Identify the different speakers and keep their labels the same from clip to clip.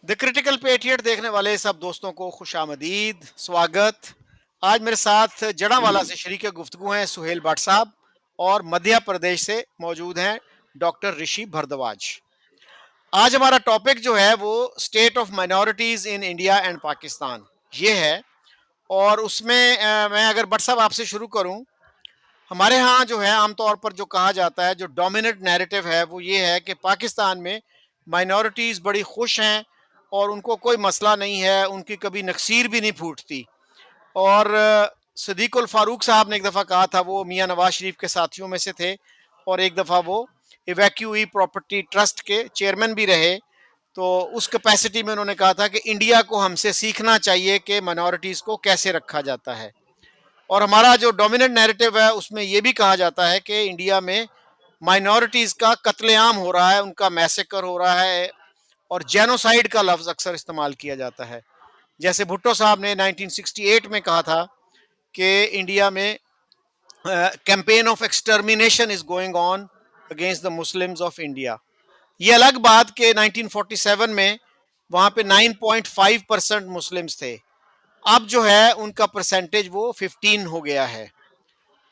Speaker 1: The critical patriot देखने वाले सब दोस्तों को खुशामदीद, स्वागत। आज मेरे साथ जड़ांवाला से शरीक गुफ्तगू हैं सुहेल भट्ट साहब और मध्य प्रदेश से मौजूद हैं डॉक्टर ऋषि भरद्वाज। आज हमारा टॉपिक जो है वो state of minorities in India and Pakistan ये है। और उसमें मैं अगर भट्ट साहब आपसे शुरू करूं, हमारे यहाँ जो है आमतौर पर जो कहा जाता है, जो डोमिनेंट नैरेटिव है वो ये है कि पाकिस्तान में माइनॉरिटीज़ बड़ी खुश हैं और उनको कोई मसला नहीं है, उनकी कभी नक्सीर भी नहीं फूटती। और सदीकुल फारूक साहब ने एक दफ़ा कहा था, वो मियाँ नवाज शरीफ के साथियों में से थे और एक दफ़ा वो इवैक्यूई प्रॉपर्टी ट्रस्ट के चेयरमैन भी रहे। तो उस कैपेसिटी में उन्होंने कहा था कि इंडिया को हमसे सीखना चाहिए कि माइनॉरिटीज़ को कैसे रखा जाता है। और हमारा जो डोमिनेंट नैरेटिव है उसमें ये भी कहा जाता है कि इंडिया में माइनॉरिटीज़ का कत्लेआम हो रहा है, उनका मैसेकर हो रहा है और जेनोसाइड का लफ्ज़ अक्सर इस्तेमाल किया जाता है। जैसे भुट्टो साहब ने 1968 में कहा था कि इंडिया में campaign of extermination is going on against the Muslims of India. ये अलग बात कि 1947 में वहाँ पे 9.5% मुस्लिम्स थे, अब जो है उनका परसेंटेज वो 15 हो गया है।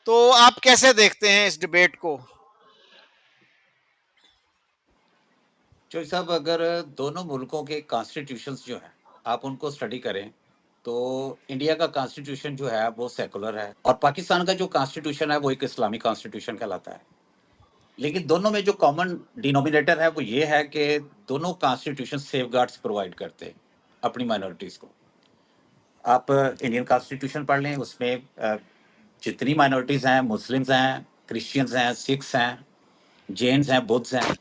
Speaker 1: तो आप कैसे देखते हैं इस डिबेट को?
Speaker 2: चौधरी साहब, अगर दोनों मुल्कों के कॉन्स्टिट्यूशंस जो हैं आप उनको स्टडी करें तो इंडिया का कॉन्स्टिट्यूशन जो है वो सेकुलर है और पाकिस्तान का जो कॉन्स्टिट्यूशन है वो एक इस्लामिक कॉन्स्टिट्यूशन कहलाता है। लेकिन दोनों में जो कॉमन डिनोमिनेटर है वो ये है कि दोनों कॉन्स्टिट्यूशन सेफगार्ड्स प्रोवाइड करते हैं अपनी माइनॉरिटीज़ को। आप इंडियन कॉन्स्टिट्यूशन पढ़ लें, उसमें जितनी माइनॉरिटीज़ हैं, मुस्लिम्स हैं, क्रिश्चियंस हैं, सिख्स हैं, जैन्स हैं, बुद्ध हैं,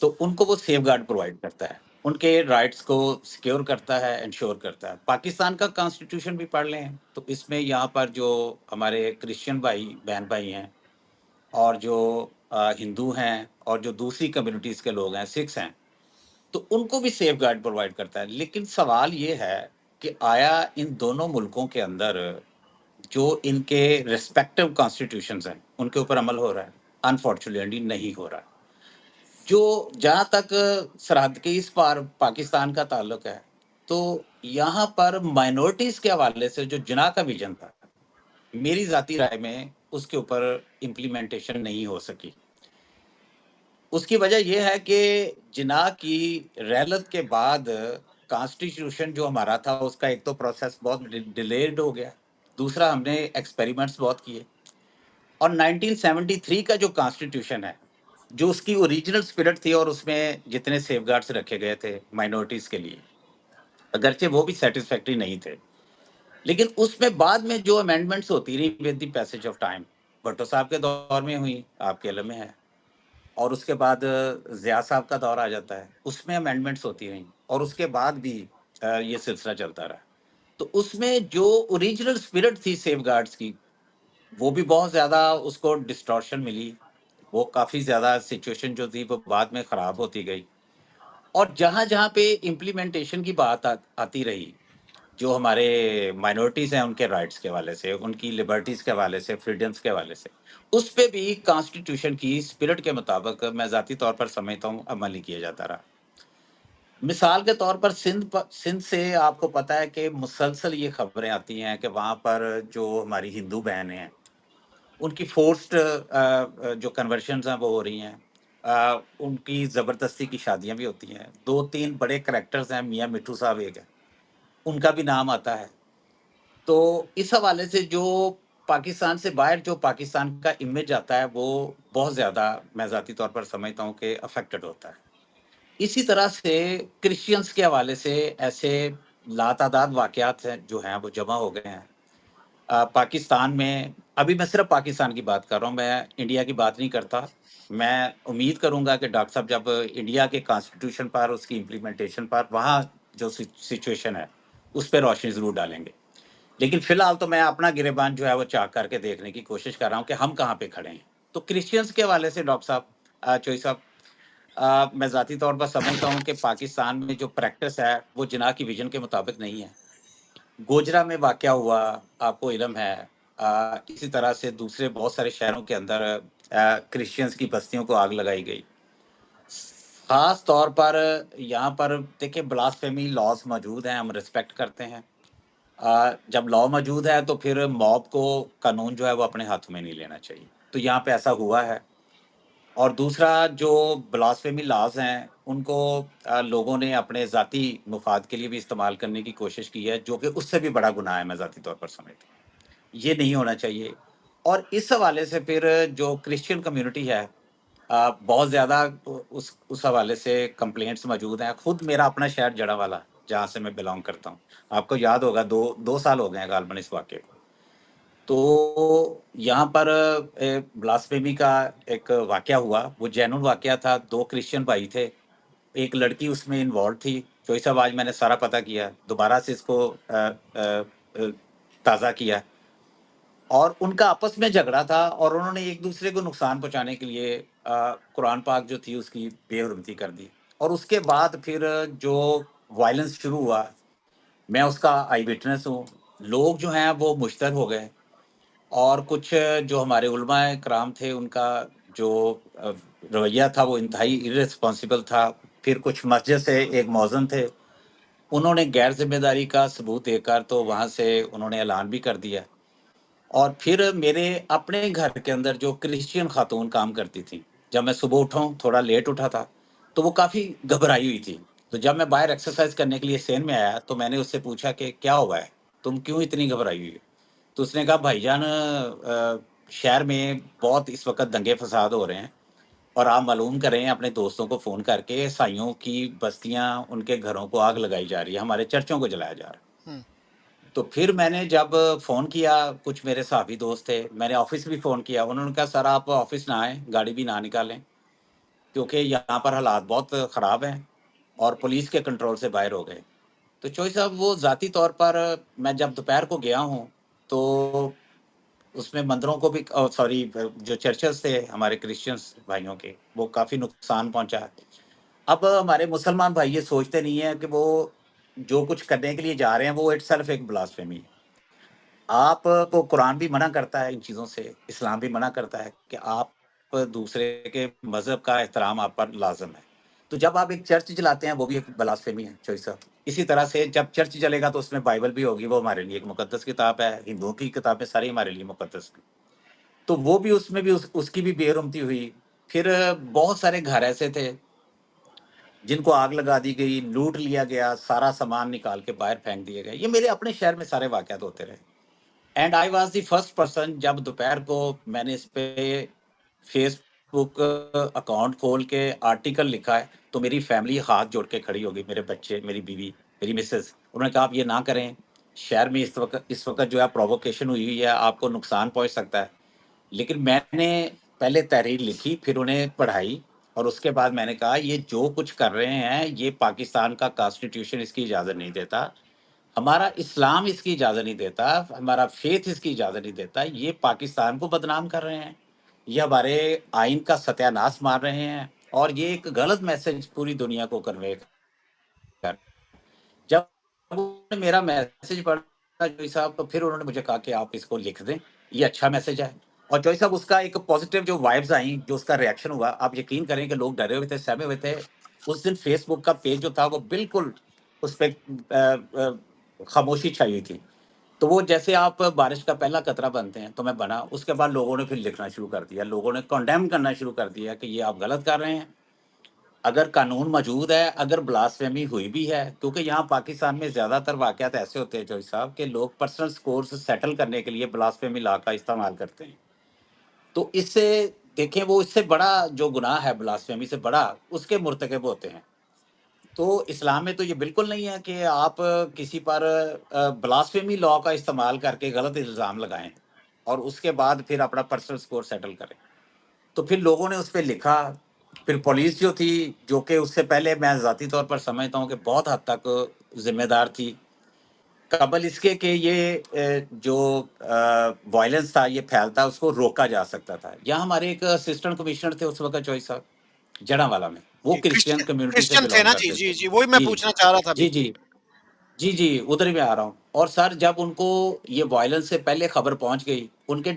Speaker 2: तो उनको वो सेफगार्ड प्रोवाइड करता है, उनके राइट्स को सिक्योर करता है, इंश्योर करता है। पाकिस्तान का कॉन्स्टिट्यूशन भी पढ़ लें तो इसमें यहाँ पर जो हमारे क्रिश्चियन भाई बहन भाई हैं और जो हिंदू हैं और जो दूसरी कम्युनिटीज़ के लोग हैं, सिख्स हैं, तो उनको भी सेफगार्ड प्रोवाइड करता है। लेकिन सवाल ये है कि आया इन दोनों मुल्कों के अंदर जो इनके रिस्पेक्टिव कॉन्स्टिट्यूशंस हैं उनके ऊपर अमल हो रहा है? अनफॉर्चुनेटली नहीं हो रहा है। जो जहाँ तक सरहद के इस पार पाकिस्तान का ताल्लुक है, तो यहाँ पर माइनॉरिटीज़ के हवाले से जो जिन्ना का विज़न था, मेरी ज़ाती राय में उसके ऊपर इम्प्लीमेंटेशन नहीं हो सकी। उसकी वजह ये है कि जिन्ना की रैलत के बाद कॉन्स्टिट्यूशन जो हमारा था उसका एक तो प्रोसेस बहुत डिलेड हो गया, दूसरा हमने एक्सपेरिमेंट्स बहुत किए और 1973 का जो कॉन्स्टिट्यूशन है, जो उसकी ओरिजिनल स्पिरिट थी और उसमें जितने सेफगार्ड्स रखे गए थे माइनॉरिटीज़ के लिए, अगरचे वो भी सैटिस्फैक्टरी नहीं थे। लेकिन उसमें बाद में जो अमेंडमेंट्स होती रही with the passage of time, Bhutto साहब के दौर में हुई, आपके इल्म में है, और उसके बाद ज़िया साहब का दौर आ जाता है, उसमें अमेंडमेंट्स होती रहीं और उसके बाद भी ये सिलसिला चलता रहा। तो उसमें जो ओरिजिनल स्पिरिट थी सेफगार्ड्स की, वो भी बहुत ज़्यादा उसको डिस्टॉर्शन मिली। वो काफ़ी ज़्यादा सिचुएशन जो थी वो बाद में ख़राब होती गई और जहाँ-जहाँ पे इम्प्लीमेंटेशन की बात आती रही, जो हमारे माइनॉरिटीज़ हैं उनके राइट्स के हवाले से, उनकी लिबर्टीज़ के हवाले से, फ्रीडम्स के हवाले से, उस पे भी कॉन्स्टिट्यूशन की स्पिरिट के मुताबिक मैं ज़ाती तौर पर समझता हूँ अमल नहीं किया जाता रहा। मिसाल के तौर पर सिंध से आपको पता है कि मुसलसल ये खबरें आती हैं कि वहाँ पर जो हमारी हिंदू बहनें हैं, उनकी फ़ोर्स्ड जो कन्वर्शन्स हैं वो हो रही हैं। उनकी ज़बरदस्ती की शादियाँ भी होती हैं। 2-3 बड़े कैरेक्टर्स हैं, मियाँ मिट्ठू साहब एक हैं, उनका भी नाम आता है। तो इस हवाले से जो पाकिस्तान से बाहर जो पाकिस्तान का इमेज आता है, वो बहुत ज़्यादा मैं ज़ाती तौर पर समझता हूँ कि अफ़ेक्टेड होता है। इसी तरह से क्रिश्चियंस के हवाले से ऐसे लातादाद वाक़यात हैं जो हैं वो जमा हो गए हैं। पाकिस्तान में अभी मैं सिर्फ़ पाकिस्तान की बात कर रहा हूँ, मैं इंडिया की बात नहीं करता। मैं उम्मीद करूँगा कि डॉक्टर साहब जब इंडिया के कॉन्स्टिट्यूशन पर, उसकी इम्प्लीमेंटेशन पर, वहाँ जो सिचुएशन है, उस पे रोशनी ज़रूर डालेंगे। लेकिन फ़िलहाल तो मैं अपना गिरेबान जो है वो चाक करके देखने की कोशिश कर रहा हूँ कि हम कहाँ पे खड़े हैं। तो क्रिश्चियंस के हवाले से डॉक्टर साहब, चोई साहब, मैं ज़ाती तौर पर समझता हूँ कि पाकिस्तान में जो प्रैक्टिस है, वो जिनाह की विज़न के मुताबिक नहीं है। गोजरा में वाक़या हुआ, आपको इल्म है। इसी तरह से दूसरे बहुत सारे शहरों के अंदर क्रिश्चियंस की बस्तियों को आग लगाई गई। ख़ास तौर पर यहाँ पर देखिए ब्लास्फेमी लॉज़ मौजूद हैं, हम रिस्पेक्ट करते हैं। जब लॉ मौजूद है तो फिर मॉब को कानून जो है वो अपने हाथों में नहीं लेना चाहिए। तो यहाँ पे ऐसा हुआ है। और दूसरा जो ब्लास्फेमी लॉज़ हैं, उनको लोगों ने अपने ज़ाती मुफ़ाद के लिए भी इस्तेमाल करने की कोशिश की है, जो कि उससे भी बड़ा गुनाह है, मैं ज़ाती तौर पर समझता हूँ। ये नहीं होना चाहिए। और इस हवाले से फिर जो क्रिश्चियन कम्युनिटी है, बहुत ज़्यादा उस हवाले से कंप्लेंट्स मौजूद हैं। खुद मेरा अपना शहर जड़ावाला, जहाँ से मैं बिलॉन्ग करता हूँ। आपको याद होगा 2 साल हो गए हैं गालबन इस वाक़ये को। तो यहाँ पर ब्लास्फेमी का एक वाक़या हुआ, वो जेन्युइन वाक़या था, 2 क्रिश्चियन भाई थे, एक लड़की उसमें इन्वॉल्व थी। चोई साहब आज मैंने सारा पता किया, दोबारा से इसको ताज़ा किया और उनका आपस में झगड़ा था और उन्होंने एक-दूसरे को नुकसान पहुँचाने के लिए कुरान पाक जो थी उसकी बेहुरमती कर दी। और उसके बाद फिर जो वायलेंस शुरू हुआ, मैं उसका आई विटनेस हूँ। लोग जो हैं वो मुश्तर हो गए। और कुछ जो हमारे उलमाए कराम थे, उनका जो अ, रवैया था वो इंतहाई इर्रेस्पॉन्सिबल था। फिर कुछ मस्जिद से एक मौज़िन थे, उन्होंने गैर ज़िम्मेदारी का सबूत देकर तो वहाँ से उन्होंने ऐलान भी कर दिया। और फिर मेरे अपने घर के अंदर जो क्रिश्चियन खातून काम करती थीं, जब मैं सुबह उठा हूँ, थोड़ा लेट उठा था, तो वो काफ़ी घबराई हुई थी। तो जब मैं बाहर एक्सरसाइज़ करने के लिए सेन में आया, तो मैंने उससे पूछा कि, "क्या हुआ है? तुम क्यों इतनी घबराई हुई हो?" तो उसने कहा, "भाईजान शहर में बहुत इस वक़्त दंगे-फ़साद हो रहे हैं और आप मालूम करें अपने दोस्तों को फ़ोन करके, ईसाइयों की बस्तियाँ, उनके घरों को आग लगाई जा रही है, हमारे चर्चों को जलाया जा रहा है।"
Speaker 1: हुँ,
Speaker 2: तो फिर मैंने जब फ़ोन किया, कुछ मेरे साथी दोस्त थे, मैंने ऑफ़िस भी फ़ोन किया, उन्होंने कहा, "सर आप ऑफ़िस ना आएँ, गाड़ी भी ना निकालें, क्योंकि यहाँ पर हालात बहुत ख़राब हैं और पुलिस के कंट्रोल से बाहर हो गए।" तो चोई साहब वो ज़ाती तौर पर मैं जब दोपहर को गया हूँ, तो उसमें मंदिरों को भी सॉरी जो चर्चेज़ थे हमारे क्रिश्चियंस भाइयों के, वो काफ़ी नुकसान पहुँचा। अब हमारे मुसलमान भाई ये सोचते नहीं हैं कि वो जो कुछ करने के लिए जा रहे हैं, वो इटसेल्फ एक ब्लास्फेमी है। आपको कुरान भी मना करता है इन चीज़ों से, इस्लाम भी मना करता है कि आप दूसरे के मज़हब का एहतराम आप पर लाज़िम है। तो जब आप एक चर्च जलाते हैं, वो भी एक ब्लास्फेमी है, चोई साहब। इसी तरह से जब चर्च जलेगा तो उसमें बाइबल भी होगी, वो हमारे लिए एक मुक़द्दस किताब है, हिंदुओं की किताबें सारी हमारे लिए मुक़द्दस हैं। तो वो भी उसमें भी उसकी भी बेरुमती हुई। फिर बहुत सारे घर ऐसे थे, जिनको आग लगा दी गई, लूट लिया गया, सारा सामान निकाल के बाहर फेंक दिए गए। ये मेरे अपने शहर में सारे वाक़यात होते रहे। And I was the first person जब दोपहर को मैंने इस पे फेसबुक अकाउंट खोल के आर्टिकल लिखा है, तो मेरी फैमिली हाथ जोड़ के खड़ी हो गई, मेरे बच्चे, मेरी बीवी, मेरी मिसेज़। उन्होंने कहा, "आप ये ना करें, शहर में इस वक़्त जो है प्रोवोकेशन हुई हुई है, आपको नुकसान पहुँच सकता है।" लेकिन मैंने पहले तहरीर लिखी, फिर उन्हें पढ़ाई और उसके बाद मैंने कहा, "ये जो कुछ कर रहे हैं, ये पाकिस्तान का कॉन्स्टिट्यूशन इसकी इजाज़त नहीं देता। हमारा इस्लाम इसकी इजाज़त नहीं देता, हमारा फ़ेथ इसकी इजाज़त नहीं देता, ये पाकिस्तान को बदनाम कर रहे हैं, ये हमारे आइन का सत्यानाश मार रहे हैं और ये एक गलत मैसेज पूरी दुनिया को कन्वे कर।" जब उन्होंने मेरा मैसेज पढ़ा जोई साहब, तो फिर उन्होंने मुझे कहा कि आप इसको लिख दें, ये अच्छा मैसेज है। और जोई साहब उसका एक पॉज़िटिव जो वाइब्स आईं, जो उसका रिएक्शन हुआ, आप यकीन करें कि लोग डरे हुए थे, सहमे हुए थे। उस दिन फ़ेसबुक का पेज जो था वो बिल्कुल उस पे खामोशी छाई हुई थी। तो वो जैसे आप बारिश का पहला कतरा बनते हैं, तो मैं बना, उसके बाद लोगों ने फिर लिखना शुरू कर दिया, लोगों ने कंडेम करना शुरू कर दिया कि ये आप गलत कर रहे हैं। अगर कानून मौजूद है, अगर ब्लास्फेमी हुई भी है, क्योंकि यहाँ पाकिस्तान में ज़्यादातर वाक़यात ऐसे होते हैं जॉय साहब कि लोग पर्सनल स्कोर्स सेटल करने के लिए ब्लास्फेमी लॉ का इस्तेमाल करते हैं। तो इससे देखें वो इससे बड़ा जो गुनाह है ब्लास्फेमी से बड़ा, उसके मुर्तकिब होते हैं। तो इस्लाम में तो ये बिल्कुल नहीं है कि आप किसी पर ब्लास्फेमी लॉ का इस्तेमाल करके गलत इल्ज़ाम लगाएँ और उसके बाद फिर अपना पर्सनल स्कोर सेटल करें। तो फिर लोगों ने उसपे लिखा, फिर पुलिस जो थी, जो कि उससे पहले मैं ज़ाती तौर पर समझता हूँ कि बहुत हद तक ज़िम्मेदार थी। क़बल इसके कि ये जो वायलेंस था, ये फैलता, उसको रोका जा सकता था। यहाँ हमारे एक असिस्टेंट कमिश्नर थे उस वक़्त चोई साहब, जड़ावाला में। वो
Speaker 1: जी,
Speaker 2: क्रिश्चियन कम्युनिटी से
Speaker 1: क्रिश्चियन थे
Speaker 2: बिलॉन्ग
Speaker 1: ना? जी,
Speaker 2: करते
Speaker 1: जी,
Speaker 2: थे।
Speaker 1: जी, वही मैं
Speaker 2: जी।
Speaker 1: पूछना चाह रहा था
Speaker 2: जी,
Speaker 1: अभी।
Speaker 2: जी। जी, जी, उधर ही मैं आ रहा हूँ। और सर जब उनको ये वायलेंस से पहले खबर पहुँच गई, उनका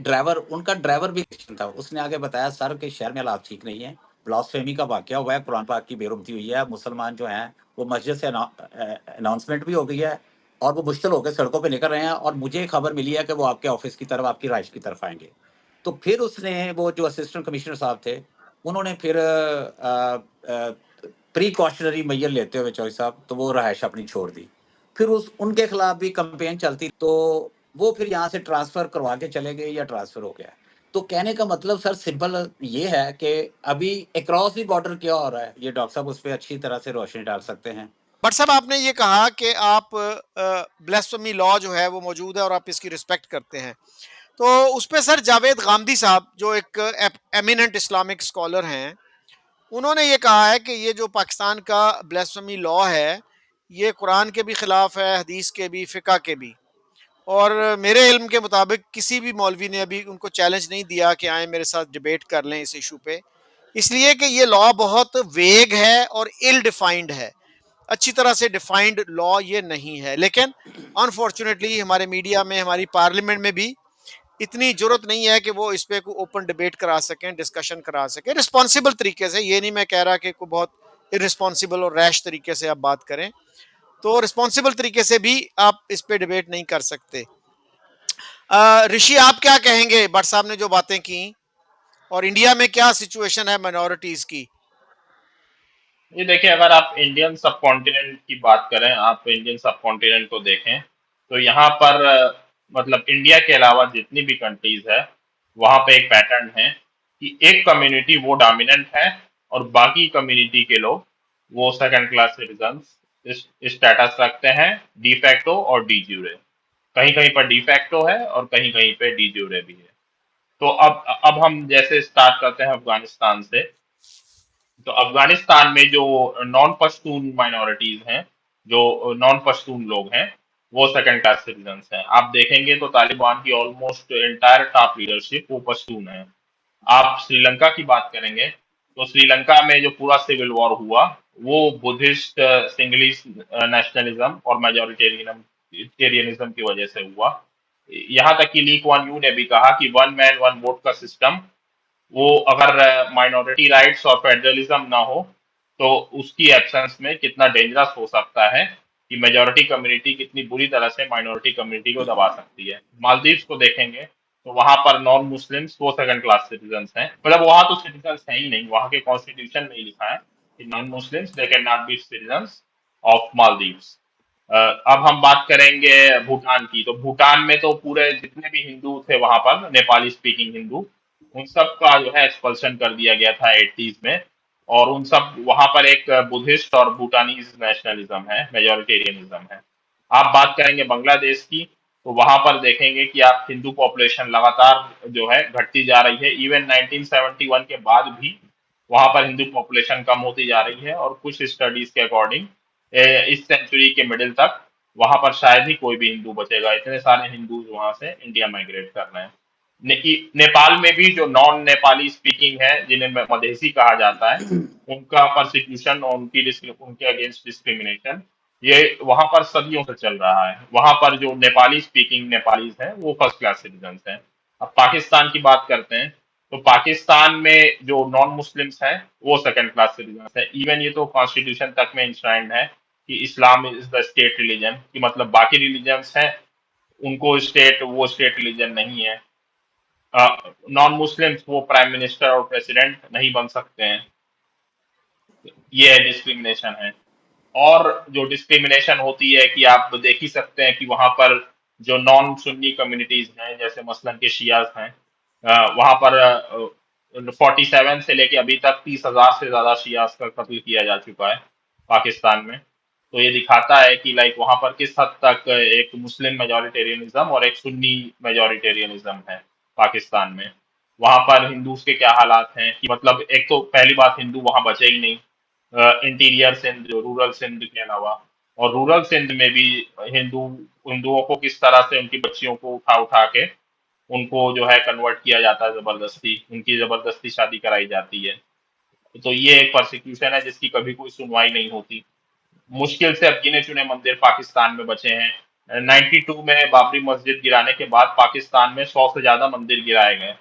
Speaker 2: ड्राइवर भी क्रिश्चियन था। उसने आगे बताया सर कि शहर में हालात ठीक नहीं है, ब्लास्फेमी का वाक़या हुआ है, कुरान पाक की बेरुखती हुई है, मुसलमान जो हैं वो मस्जिद से अनाउंसमेंट भी हो गई है और वो मुश्तिल होकर सड़कों पे निकल रहे हैं और मुझे खबर मिली है कि वो आपके ऑफिस की तरफ, आपकी रिहाइश की तरफ आएँगे। तो फिर उसने वो जो असिस्टेंट कमिश्नर साहब थे, उन्होंने फिर प्रिकॉशनरी मेजर लेते हुए चौधरी साहब, तो वो रिहाइश अपनी छोड़ दी। फिर उस उनके खिलाफ भी कैंपेन चलती, तो वो फिर यहाँ से ट्रांसफ़र करवा के चले गए या ट्रांसफ़र हो गया। तो कहने का मतलब सर सिंपल ये है कि अभी अक्रॉस द बॉर्डर क्या हो रहा है, ये डॉक्टर साहब उस पे अच्छी तरह से रोशनी डाल सकते हैं।
Speaker 1: बट साहब आपने ये कहा कि आप ब्लास्फेमी लॉ जो है वो मौजूद है और आप इसकी रिस्पेक्ट करते हैं। तो उस पे सर जावेद गामदी साहब जो एक एमिनेंट इस्लामिक स्कॉलर हैं, उन्होंने ये कहा है कि ये जो पाकिस्तान का ब्लास्फेमी लॉ है, ये कुरान के भी खिलाफ है, हदीस के भी, फ़िक़्ह के भी। और मेरे इल्म के मुताबिक किसी भी मौलवी ने अभी उनको चैलेंज नहीं दिया कि आए मेरे साथ डिबेट कर लें इस इशू पे। इसलिए कि ये लॉ बहुत वेग है और इल डिफाइंड है। अच्छी तरह से डिफाइंड लॉ ये नहीं है। लेकिन अनफॉर्चुनेटली हमारे मीडिया में, हमारी पार्लियामेंट में भी इतनी ज़रूरत नहीं है कि वो इस पे कोई ओपन डिबेट करा सकें, डिस्कशन करा सकें रिस्पॉन्सिबल तरीके से। ये नहीं मैं कह रहा कि कोई बहुत इर्रिस्पॉन्सिबल और रैश तरीके से आप बात करें। तो रिस्पॉन्सिबल तरीके से भी आप इस पे डिबेट नहीं कर सकते। ऋषि आप क्या कहेंगे भट्ट साहब ने जो बातें की, और इंडिया में क्या सिचुएशन है माइनॉरिटीज की?
Speaker 3: ये देखिए, अगर आप इंडियन सब कॉन्टिनेंट की बात करें, आप इंडियन सब कॉन्टिनेंट को देखें, तो यहाँ पर मतलब इंडिया के अलावा जितनी भी कंट्रीज है, वहाँ पे एक पैटर्न है कि एक कम्युनिटी वो डोमिनेंट है और बाकी कम्युनिटी के लोग वो सेकंड क्लास सिटीजन्स इस स्टेटस रखते हैं, डी फैक्टो और डी ज्यूरे। कहीं कहीं पर डी फैक्टो है और कहीं कहीं पे डी ज्यूरे भी है। तो अब हम जैसे स्टार्ट करते हैं अफगानिस्तान से। तो अफगानिस्तान में जो नॉन पश्तून माइनॉरिटीज हैं, जो नॉन पश्तून लोग हैं, वो सेकंड क्लास सिटीजन्स हैं। आप देखेंगे तो तालिबान की ऑलमोस्ट एंटायर टॉप लीडरशिप वो पश्तून है। आप श्रीलंका की बात करेंगे तो श्रीलंका में जो पूरा सिविल वॉर हुआ, वो बुद्धिस्ट सिंगलिश नेशनलिज्म और मेजोरिटेरियनिज्म की वजह से हुआ। यहाँ तक कि ली कुआन यू ने भी कहा कि वन मैन वन वोट का सिस्टम, वो अगर माइनॉरिटी राइट्स और फेडरलिज्म ना हो तो उसकी एब्सेंस में कितना डेंजरस हो सकता है कि मेजोरिटी कम्युनिटी कितनी बुरी तरह से माइनॉरिटी कम्युनिटी को दबा सकती है। मालदीव्स को देखेंगे तो वहां पर नॉन मुस्लिम्स वो सेकंड क्लास सिटीजन्स हैं, मतलब वहां तो सिटीजन्स है ही नहीं, वहां के कॉन्स्टिट्यूशन में ही लिखा है कि non Muslims they can not be citizens of Maldives. अब हम बात करेंगे भूटान की। तो भूटान में तो पूरे जितने भी हिंदू थे वहां पर, नेपाली स्पीकिंग हिंदू, उन सब का जो है एक्सपल्शन कर दिया गया था 80s में। और उन सब वहां पर एक बुद्धिस्ट और भूटानीज नेशनलिज्म है, मेजोरिटेरियनिज्म है। आप बात करेंगे बांग्लादेश की, तो वहां पर देखेंगे कि आप हिंदू पॉपुलेशन लगातार जो है घटती जा रही है। इवन 1971 के बाद भी वहां पर हिंदू पॉपुलेशन कम होती जा रही है और कुछ स्टडीज के अकॉर्डिंग इस सेंचुरी के मिडिल तक वहां पर शायद ही कोई भी हिंदू बचेगा, इतने सारे हिंदूज वहां से इंडिया माइग्रेट कर रहे हैं। नेपाल में भी जो नॉन नेपाली स्पीकिंग है, जिन्हें मधेसी कहा जाता है, उनका परसिक्यूशन और उनके अगेंस्ट डिस्क्रिमिनेशन, ये वहां पर सदियों से चल रहा है। वहां पर जो नेपाली स्पीकिंग नेपालीज हैं वो फर्स्ट क्लास सिटीजन हैं। अब पाकिस्तान की बात करते हैं, तो पाकिस्तान में जो नॉन मुस्लिम्स हैं वो सेकंड क्लास सिटीजन है। इवन ये तो कॉन्स्टिट्यूशन तक में इंश्राइंड है कि Islam is the state religion, कि मतलब बाकी रिलीजन्स हैं उनको स्टेट, वो स्टेट रिलीजन नहीं है। नॉन मुस्लिम्स वो प्राइम मिनिस्टर और प्रेसिडेंट नहीं बन सकते हैं। ये है डिस्क्रिमिनेशन है। और जो डिस्क्रिमिनेशन होती है कि आप देख ही सकते हैं कि वहां पर जो नॉन सुन्नी कम्युनिटीज हैं, जैसे मसलन के शियाज हैं, वहां पर 47 से लेके अभी तक 30,000 से ज्यादा शियाज का कत्ल किया जा चुका है पाकिस्तान में। तो ये दिखाता है कि लाइक वहां पर किस हद तक एक मुस्लिम मेजोरिटेरियनिज्म और एक सुन्नी मेजोरिटेरियनिज्म है पाकिस्तान में। वहां पर हिंदूज के क्या हालात हैं कि मतलब एक तो पहली बात, हिंदू वहां बचे ही नहीं इंटीरियर सिंध, जो रूरल सिंध के अलावा। और रूरल सिंध में भी हिंदू हिंदुओं को किस तरह से उनकी बच्चियों को उठा उठा के उनको जो है कन्वर्ट किया जाता है, जबरदस्ती उनकी जबरदस्ती शादी कराई जाती है। तो ये एक परसिक्यूशन है जिसकी कभी कोई सुनवाई नहीं होती। मुश्किल से अब गिने चुने मंदिर पाकिस्तान में बचे हैं। 92 में बाबरी मस्जिद गिराने के बाद पाकिस्तान में 100 से ज्यादा मंदिर गिराए गए।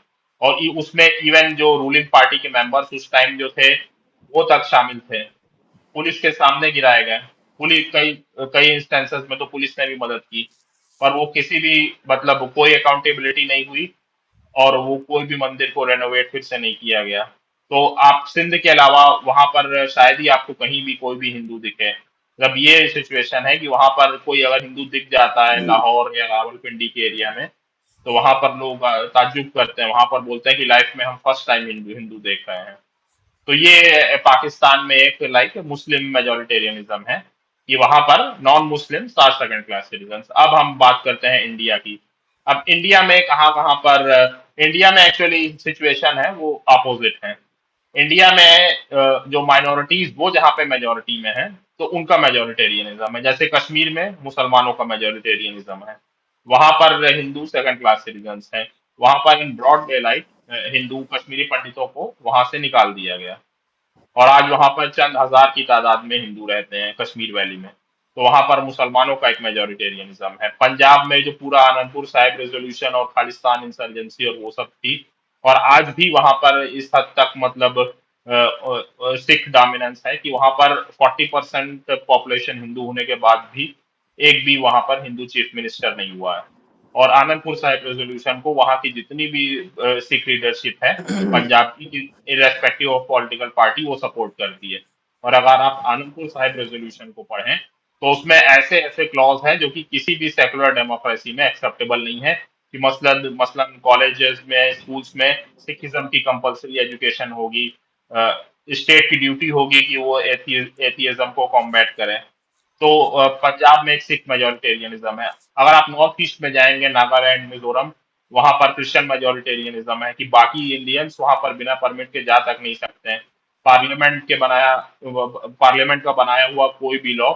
Speaker 3: और उसमें इवन जो रूलिंग पार्टी के मेंबर्स उस टाइम जो थे वो तक शामिल थे, पुलिस के सामने गिराए गए। पुलिस कई कई इंस्टेंसेस में तो पुलिस ने भी मदद की, पर वो किसी भी मतलब कोई अकाउंटेबिलिटी नहीं हुई, और वो कोई भी मंदिर को रेनोवेट फिर से नहीं किया गया। तो आप सिंध के अलावा वहां पर शायद ही आपको कहीं भी कोई भी हिंदू दिखे। मतलब ये सिचुएशन है कि वहां पर कोई अगर हिंदू दिख जाता है लाहौर या रावलपिंडी के एरिया में, तो वहां पर लोग ताज्जुब करते हैं, वहां पर बोलते हैं कि लाइफ में हम फर्स्ट टाइम हिंदू हिंदू देख रहे हैं। तो ये पाकिस्तान में एक लाइक मुस्लिम मेजोरिटेरियनिज्म है कि वहां पर non Muslims are second class citizen. अब हम बात करते हैं इंडिया की। अब इंडिया में कहाँ कहाँ पर इंडिया में एक्चुअली सिचुएशन है वो अपोजिट है। इंडिया में जो माइनॉरिटीज वो जहाँ पे मेजोरिटी में है तो उनका मेजोरिटेरियनिज्म है। जैसे कश्मीर में मुसलमानों का मेजोरिटेरियनिज्म है, वहां पर हिंदू सेकंड क्लास सिटीजन हैं। वहां पर in broad daylight Hindu Kashmiri पंडितों को वहां से निकाल दिया गया, और आज वहां पर चंद हजार की तादाद में हिंदू रहते हैं कश्मीर वैली में। तो वहां पर मुसलमानों का एक मेजोरिटेरियनिज्म है। पंजाब में जो पूरा आनंदपुर साहिब रेजोल्यूशन और खालिस्तान इंसर्जेंसी और वो सब थी, और आज भी वहां पर इस हद तक मतलब सिख डोमिनेंस है कि वहां पर 40% पॉपुलेशन हिंदू होने के बाद भी एक भी वहां पर हिंदू चीफ मिनिस्टर नहीं हुआ है। और आनंदपुर साहिब रेजोल्यूशन को वहां की जितनी भी सिख लीडरशिप है पंजाब की, इरेस्पेक्टिव ऑफ पॉलिटिकल पार्टी, वो सपोर्ट करती है। और अगर आप आनंदपुर साहिब रेजोल्यूशन को पढ़ें तो उसमें ऐसे ऐसे क्लॉज हैं जो कि किसी भी सेकुलर डेमोक्रेसी में एक्सेप्टेबल नहीं है, कि मसलन मसलन कॉलेजेस में स्कूल्स में सिखिज्म की कंपलसरी एजुकेशन होगी, स्टेट की ड्यूटी होगी कि वो एथियज्म को कॉम्बैट करें। तो पंजाब में एक सिख मेजोरिटेरियनिज्म है। अगर आप नॉर्थ ईस्ट में जाएंगे नागालैंड मिजोरम, वहां पर क्रिश्चियन मेजोरिटेरियनिज्म है कि बाकी इंडियंस वहां पर बिना परमिट के जा तक नहीं सकते हैं। पार्लियामेंट का बनाया हुआ कोई भी लॉ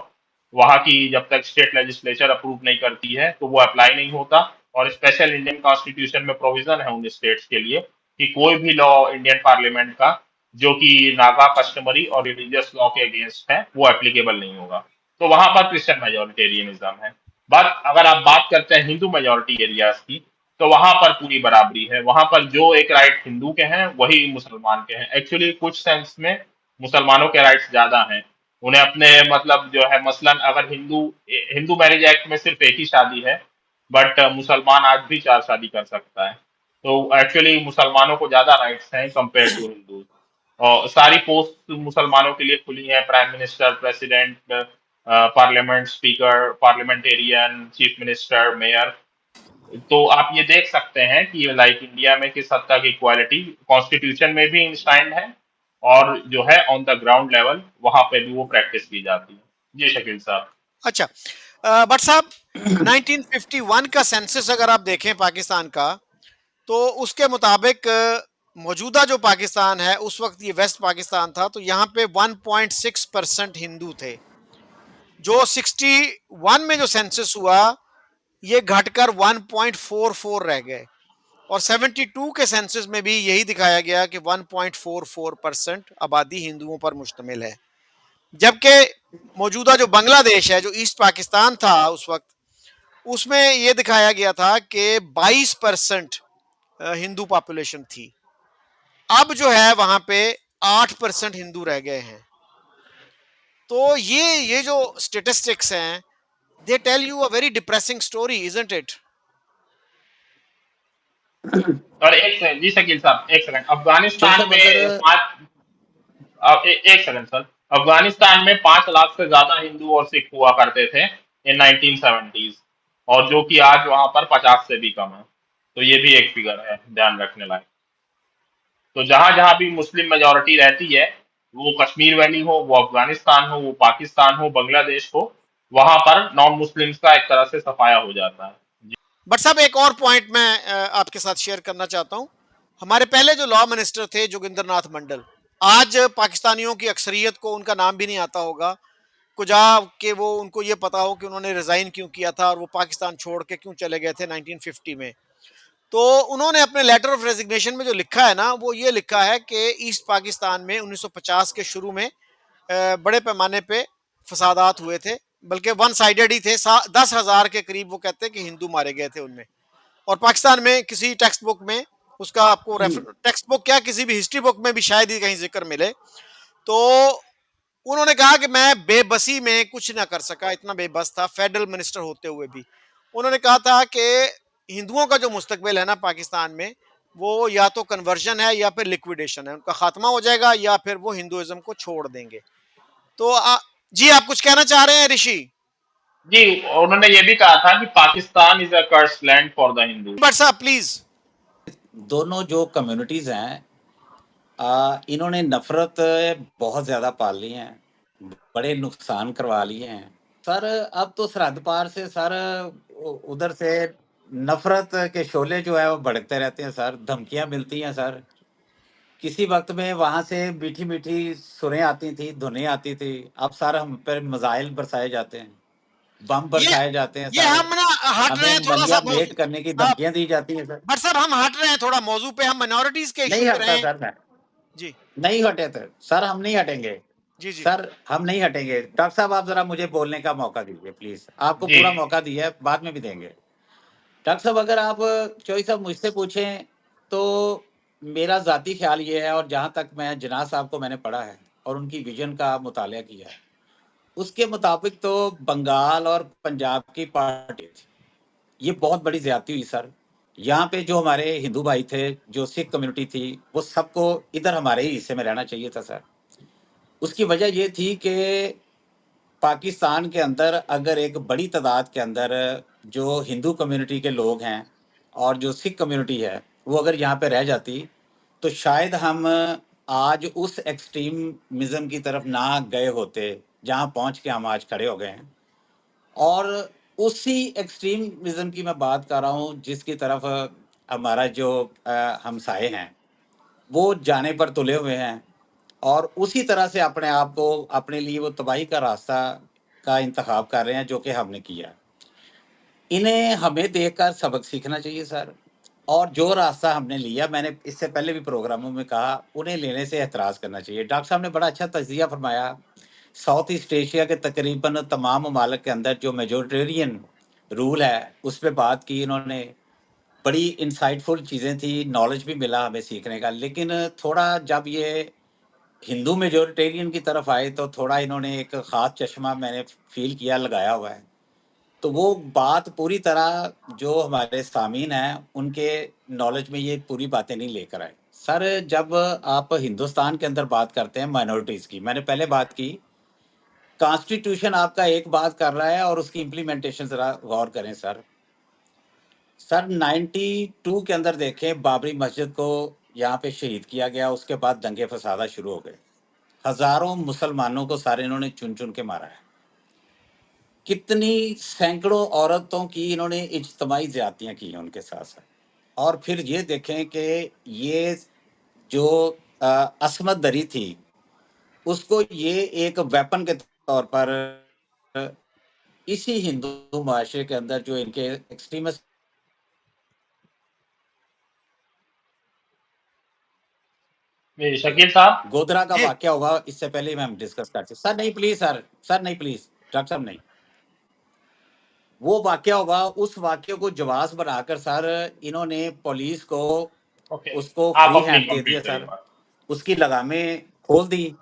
Speaker 3: वहां की जब तक स्टेट लेजिस्लेचर अप्रूव नहीं करती है तो वो अप्लाई नहीं होता। और स्पेशल इंडियन कॉन्स्टिट्यूशन में प्रोविजन है उन स्टेट्स के लिए कि कोई भी लॉ इंडियन पार्लियामेंट का जो कि नागा कस्टमरी और रिलीजियस लॉ के अगेंस्ट है वो एप्लीकेबल नहीं होगा। तो वहां पर क्रिश्चियन मेजोरिटेरियनिज्म है। बट अगर आप बात करते हैं हिंदू मेजोरिटी एरियाज की, तो वहां पर पूरी बराबरी है। वहां पर जो एक राइट हिंदू के हैं वही मुसलमान के हैं। एक्चुअली कुछ सेंस में मुसलमानों के राइट्स ज्यादा हैं। उन्हें अपने मतलब जो है मसलन अगर हिंदू हिंदू मैरिज एक्ट में सिर्फ एक ही शादी है, बट मुसलमान आज भी 4 शादी कर सकता है। तो एक्चुअली मुसलमानों को ज्यादा राइट्स हैं कंपेयर टू हिंदू। और सारी पोस्ट मुसलमानों के लिए खुली है, prime minister, president, parliament speaker, parliamentarian, chief minister, mayor. तो आप ये देख सकते हैं कि लाइक इंडिया में किस हद तक इक्वालिटी कॉन्स्टिट्यूशन में भी इंश्राइंड है, और जो है ऑन द ग्राउंड लेवल वहां पे भी वो प्रैक्टिस की जाती है। जी शकील साहब।
Speaker 1: अच्छा, बट साहब 1951 का सेंसस अगर आप देखें पाकिस्तान का, तो उसके मुताबिक मौजूदा जो पाकिस्तान है उस वक्त ये वेस्ट पाकिस्तान था, तो यहाँ पे 1.6% हिंदू थे। जो 61 में जो सेंसस हुआ ये घटकर 1.44 रह गए, और 72 के सेंसस में भी यही दिखाया गया कि 1.44% आबादी हिंदुओं पर मुश्तमिल है। जबकि मौजूदा जो बांग्लादेश है, जो ईस्ट पाकिस्तान था उस वक्त, उसमें यह दिखाया गया था कि 22% हिंदू पॉपुलेशन थी। अब जो है वहां पे 8% हिंदू रह गए हैं। तो ये जो स्टेटिस्टिक्स हैं, they tell you a very depressing story, isn't it?
Speaker 3: और एक सेकंड जी शकील साहब, एक सेकंड।
Speaker 2: चौधरी
Speaker 3: अफगानिस्तान
Speaker 2: साहब
Speaker 3: में
Speaker 2: अगर
Speaker 3: पांच एक सेकंड सर। अफगानिस्तान में 5 लाख से ज्यादा हिंदू और सिख हुआ करते थे इन 1970s, और जो कि आज वहां पर 50 से भी कम है। तो ये भी एक फिगर है ध्यान रखने लायक। तो जहां जहां भी मुस्लिम मेजोरिटी रहती है, वो कश्मीर वैली हो, वो अफगानिस्तान हो, वो पाकिस्तान हो, बांग्लादेश हो, वहां पर नॉन मुस्लिम्स का एक तरह से सफाया हो जाता है।
Speaker 1: बट साहब एक और पॉइंट मैं आपके साथ शेयर करना चाहता हूं। हमारे पहले जो लॉ मिनिस्टर थे जोगिंदर नाथ मंडल, आज पाकिस्तानियों की अक्सरियत को उनका नाम भी नहीं आता होगा, कुछ के वो उनको ये पता हो कि उन्होंने रिजाइन क्यों किया था और वो पाकिस्तान छोड़ के क्यों चले गए थे 1950 में। तो उन्होंने अपने लेटर ऑफ रेजिग्नेशन में जो लिखा है ना, वो ये लिखा है कि ईस्ट पाकिस्तान में 1950 के शुरू में बड़े पैमाने पे फसादात हुए थे, बल्कि वन साइडेड ही थे। 10,000 के करीब वो कहते हैं कि हिंदू मारे गए थे उनमें। और पाकिस्तान में किसी टेक्स्ट बुक में उसका आपको
Speaker 2: जी
Speaker 1: टेक्स्ट बुक क्या किसी भी हिस्ट्री बुक में भी शायद ही कहीं जिक्र मिले। तो उन्होंने कहा कि मैं बेबसी में कुछ ना कर सका, इतना बेबस था फेडरल मिनिस्टर होते हुए भी। उन्होंने कहा था कि हिंदुओं का जो मुस्तकबिल है ना पाकिस्तान में, वो या तो कन्वर्जन है या फिर लिक्विडेशन है, उनका खात्मा हो जाएगा या फिर वो हिंदुइज्म को छोड़ देंगे। तो जी आप कुछ कहना चाह रहे हैं ऋषि?
Speaker 3: जी, उन्होंने ये भी कहा था कि Pakistan is a cursed land for the Hindus.
Speaker 1: But साहब प्लीज।
Speaker 2: दोनों जो कम्युनिटीज हैं, इन्होंने नफरत बहुत ज्यादा पाल ली है, बड़े नुकसान करवा लिए हैं सर। अब तो सरहद पार से सर उधर से नफरत के शोले जो है वो भड़कते रहते हैं सर, धमकियां मिलती हैं सर। किसी वक्त में वहां से मीठी मीठी सुरें आती थी, धुनें आती थी। अब सर हम पर मजाइल बरसाए जाते हैं, बम
Speaker 1: ये
Speaker 2: बरसाए जाते हैं
Speaker 1: ये
Speaker 2: सर।
Speaker 1: हम ना हट रहे
Speaker 2: हमें
Speaker 1: हैं थोड़ा सा
Speaker 2: नलिया
Speaker 1: मौजू।
Speaker 2: भेंट करने की
Speaker 1: हाँ,
Speaker 2: धमकियां दी जाती हैं सर।
Speaker 1: बट साहब हम हट रहे हैं थोड़ा मौजू पे, हम माइनॉरिटीज के इशू
Speaker 2: नहीं
Speaker 1: पे
Speaker 2: हटता
Speaker 1: रहे।
Speaker 2: सर मैं,
Speaker 1: जी
Speaker 2: नहीं हटे थे सर, हम नहीं हटेंगे।
Speaker 1: जी जी
Speaker 2: सर हम नहीं हटेंगे। डॉक्टर साहब आप जरा मुझे बोलने का मौका दीजिए प्लीज, आपको
Speaker 3: जी
Speaker 2: पूरा मौका दिया है, बाद में भी देंगे। डॉक्टर साहब अगर आप चौधरी साहब मुझसे पूछें तो मेरा जाती ख्याल ये है, और जहां तक मैं जिन्ना साहब को मैंने पढ़ा है और उनकी विजन का मुताला किया है, उसके मुताबिक तो बंगाल और पंजाब की पार्टी थी, ये बहुत बड़ी ज्यादती हुई सर। यहाँ पे जो हमारे हिंदू भाई थे, जो सिख कम्युनिटी थी, वो सबको इधर हमारे ही हिस्से में रहना चाहिए था सर। उसकी वजह ये थी कि पाकिस्तान के अंदर अगर एक बड़ी तादाद के अंदर जो हिंदू कम्युनिटी के लोग हैं और जो सिख कम्युनिटी है, वो अगर यहाँ पे रह जाती तो शायद हम आज उस एक्सट्रीमिज्म की तरफ ना गए होते जहाँ पहुँच के हम आज खड़े हो गए हैं। और उसी एक्सट्रीमिज्म की मैं बात कर रहा हूँ जिसकी तरफ हमारा जो हमसाए हैं वो जाने पर तुले हुए हैं, और उसी तरह से अपने आप को, अपने लिए वो तबाही का रास्ता का इंतखाब कर रहे हैं जो कि हमने किया। इन्हें हमें देखकर सबक सीखना चाहिए सर। और जो रास्ता हमने लिया, मैंने इससे पहले भी प्रोग्रामों में कहा, उन्हें लेने से एतराज़ करना चाहिए। डॉक्टर साहब ने बड़ा अच्छा तज्जिया फरमाया। साउथ ईस्ट एशिया के तकरीबन तमाम ममालिक के अंदर जो मेजोरिटेरियन रूल है उस पर बात की इन्होंने। बड़ी इंसाइटफुल चीज़ें थी, नॉलेज भी मिला हमें सीखने का। लेकिन थोड़ा जब ये हिंदू मेजोरिटेरियन की तरफ आए तो थोड़ा इन्होंने एक ख़ास चश्मा मैंने फ़ील किया लगाया हुआ है। तो वो बात पूरी तरह जो हमारे सामीन हैं उनके नॉलेज में ये पूरी बातें नहीं लेकर आए सर। जब आप हिंदुस्तान के अंदर बात करते हैं माइनॉरिटीज़ की, मैंने पहले बात की, कॉन्स्टिट्यूशन आपका एक बात कर रहा है और उसकी इम्प्लीमेंटेशन ज़रा गौर करें सर। सर 92 के अंदर देखें, बाबरी मस्जिद को यहाँ पे शहीद किया गया, उसके बाद दंगे फसादा शुरू हो गए। हजारों मुसलमानों को सारे इन्होंने चुन चुन के मारा है। कितनी सैकड़ों औरतों की इन्होंने इज्तमाही ज्यादतियां की हैं उनके साथ साथ। और फिर ये देखें कि ये जो असमत दरी थी, उसको ये एक वेपन के तौर पर इसी हिंदू माशरे के अंदर जो इनके एक्सट्रीमिस्ट।
Speaker 3: जी, शकील साहब।
Speaker 2: गोधरा का
Speaker 1: जी
Speaker 2: वाकया हुआ, इससे पहले ही हम डिस्कस करते। सर नहीं प्लीज, सर नहीं प्लीज, डॉक्टर साहब नहीं। वो वाकया हुआ, उस वाक्य को जवाब बनाकर सर इन्होंने पुलिस को
Speaker 3: ओके,
Speaker 2: उसको
Speaker 3: आप
Speaker 2: फ्री
Speaker 3: अपनी
Speaker 2: हैंड दे दिया
Speaker 3: कंप्लीट करिए
Speaker 2: सर,
Speaker 3: बात।
Speaker 2: उसकी लगामें खोल दी।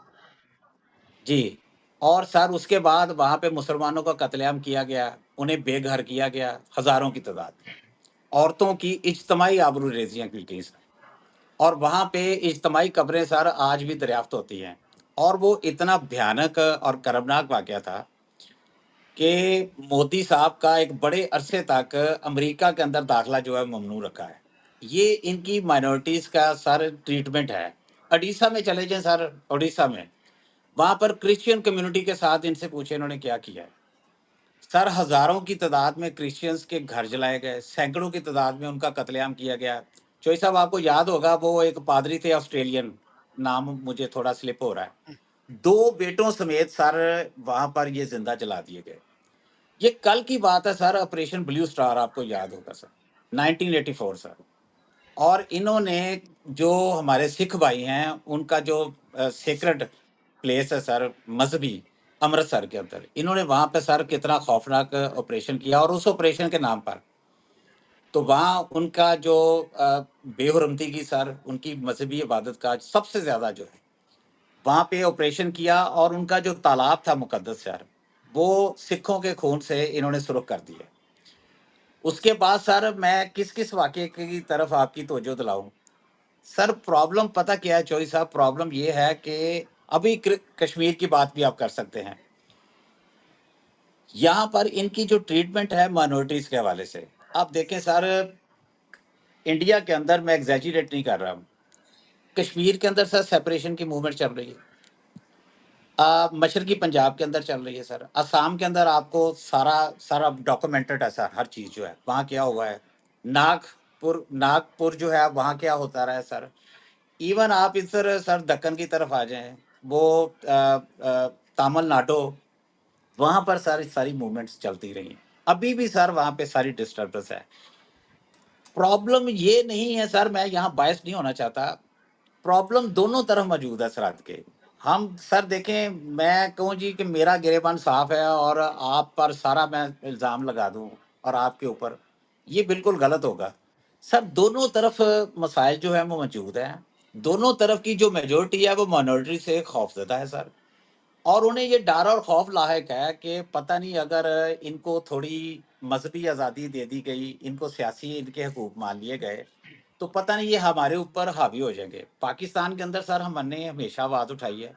Speaker 2: जी। और सर उसके बाद वहाँ पे मुसलमानों का कत्लेआम किया गया, उन्हें बेघर किया गया, हजारों की तादाद में। औरतों की इज्तमाही आबरूरेजियां की गई सर। और वहाँ पे इज्तमाही कब्रें सर आज भी दरियाफ्त होती हैं। और वो इतना भयानक और कर्मनाक वाकया था कि मोदी साहब का एक बड़े अरसे तक अमेरिका के अंदर दाखिला जो है ममनू रखा है। ये इनकी माइनॉरिटीज़ का सर ट्रीटमेंट है। उड़ीसा में चले जाएं सर, उड़ीसा में वहाँ पर क्रिश्चियन कम्युनिटी के साथ इनसे पूछे इन्होंने क्या किया है। सर हजारों की तादाद में क्रिश्चियंस के घर जलाए गए, सैकड़ों की तादाद में उनका कत्लेआम किया गया। चोई साहब आपको याद होगा, वो एक पादरी थे ऑस्ट्रेलियन, नाम मुझे थोड़ा स्लिप हो रहा है, 2 बेटों समेत सर वहां पर ये जिंदा जला दिए गए। ये कल की बात है सर, ऑपरेशन ब्लू स्टार आपको याद होगा सर, 1984 सर। और इन्होंने जो हमारे सिख भाई हैं उनका जो सेक्रेट प्लेस है सर मजहबी, अमृतसर के अंदर, इन्होंने वहां पे सर कितना खौफनाक ऑपरेशन किया। और उस ऑपरेशन के नाम पर तो वहाँ उनका जो बेहुरमती की सर, उनकी मज़हबी इबादत का सबसे ज़्यादा जो है, वहाँ पे ऑपरेशन किया और उनका जो तालाब था मुक़द्दस सर, वो सिखों के खून से इन्होंने सुर्ख़ कर दिया। उसके बाद सर मैं किस-किस वाक़ये की तरफ आपकी तवज्जो दिलाऊँ? सर प्रॉब्लम पता क्या है चौधरी साहब, प्रॉब्लम ये है कि अभी कश्मीर की बात भी आप कर सकते हैं। यहाँ पर इनकी जो ट्रीटमेंट है माइनॉरिटीज़ के हवाले से, आप देखें सर, इंडिया के अंदर मैं एग्ज़ैजरेट नहीं कर रहा हूँ। कश्मीर के अंदर सर सेपरेशन की मूवमेंट चल रही है। मशरकी पंजाब के अंदर चल रही है सर। असम के अंदर आपको सारा सारा डॉक्यूमेंटेड है सर, हर चीज़ जो है, वहाँ क्या हुआ है। नागपुर नागपुर जो है वहाँ क्या होता रहा है सर। इवन आप इधर सर दक्कन की तरफ आ जाएँ, वो तमिलनाडु, वहाँ पर सारी सारी मूवमेंट्स चलती रही हैं। अभी भी सर वहाँ पे सारी डिस्टर्बेंस है। प्रॉब्लम ये नहीं है सर, मैं यहाँ बायस नहीं होना चाहता। प्रॉब्लम दोनों तरफ मौजूद है सरहद के। हम सर देखें, मैं कहूँ जी कि मेरा गिरेबान साफ है और आप पर सारा मैं इल्ज़ाम लगा दूँ और आपके ऊपर, ये बिल्कुल गलत होगा। सर दोनों तरफ मसाइल जो हैं वो मौजूद हैं। दोनों तरफ की जो मेजॉरिटी है वो माइनॉरिटी से खौफज़दा है सर। और उन्हें ये डर और खौफ लायक है कि पता नहीं अगर इनको थोड़ी मज़हबी आज़ादी दे दी गई, इनको सियासी इनके हकूक़ मान लिए गए, तो पता नहीं ये हमारे ऊपर हावी हो जाएँगे। पाकिस्तान के अंदर सर हमने हमेशा बात उठाई है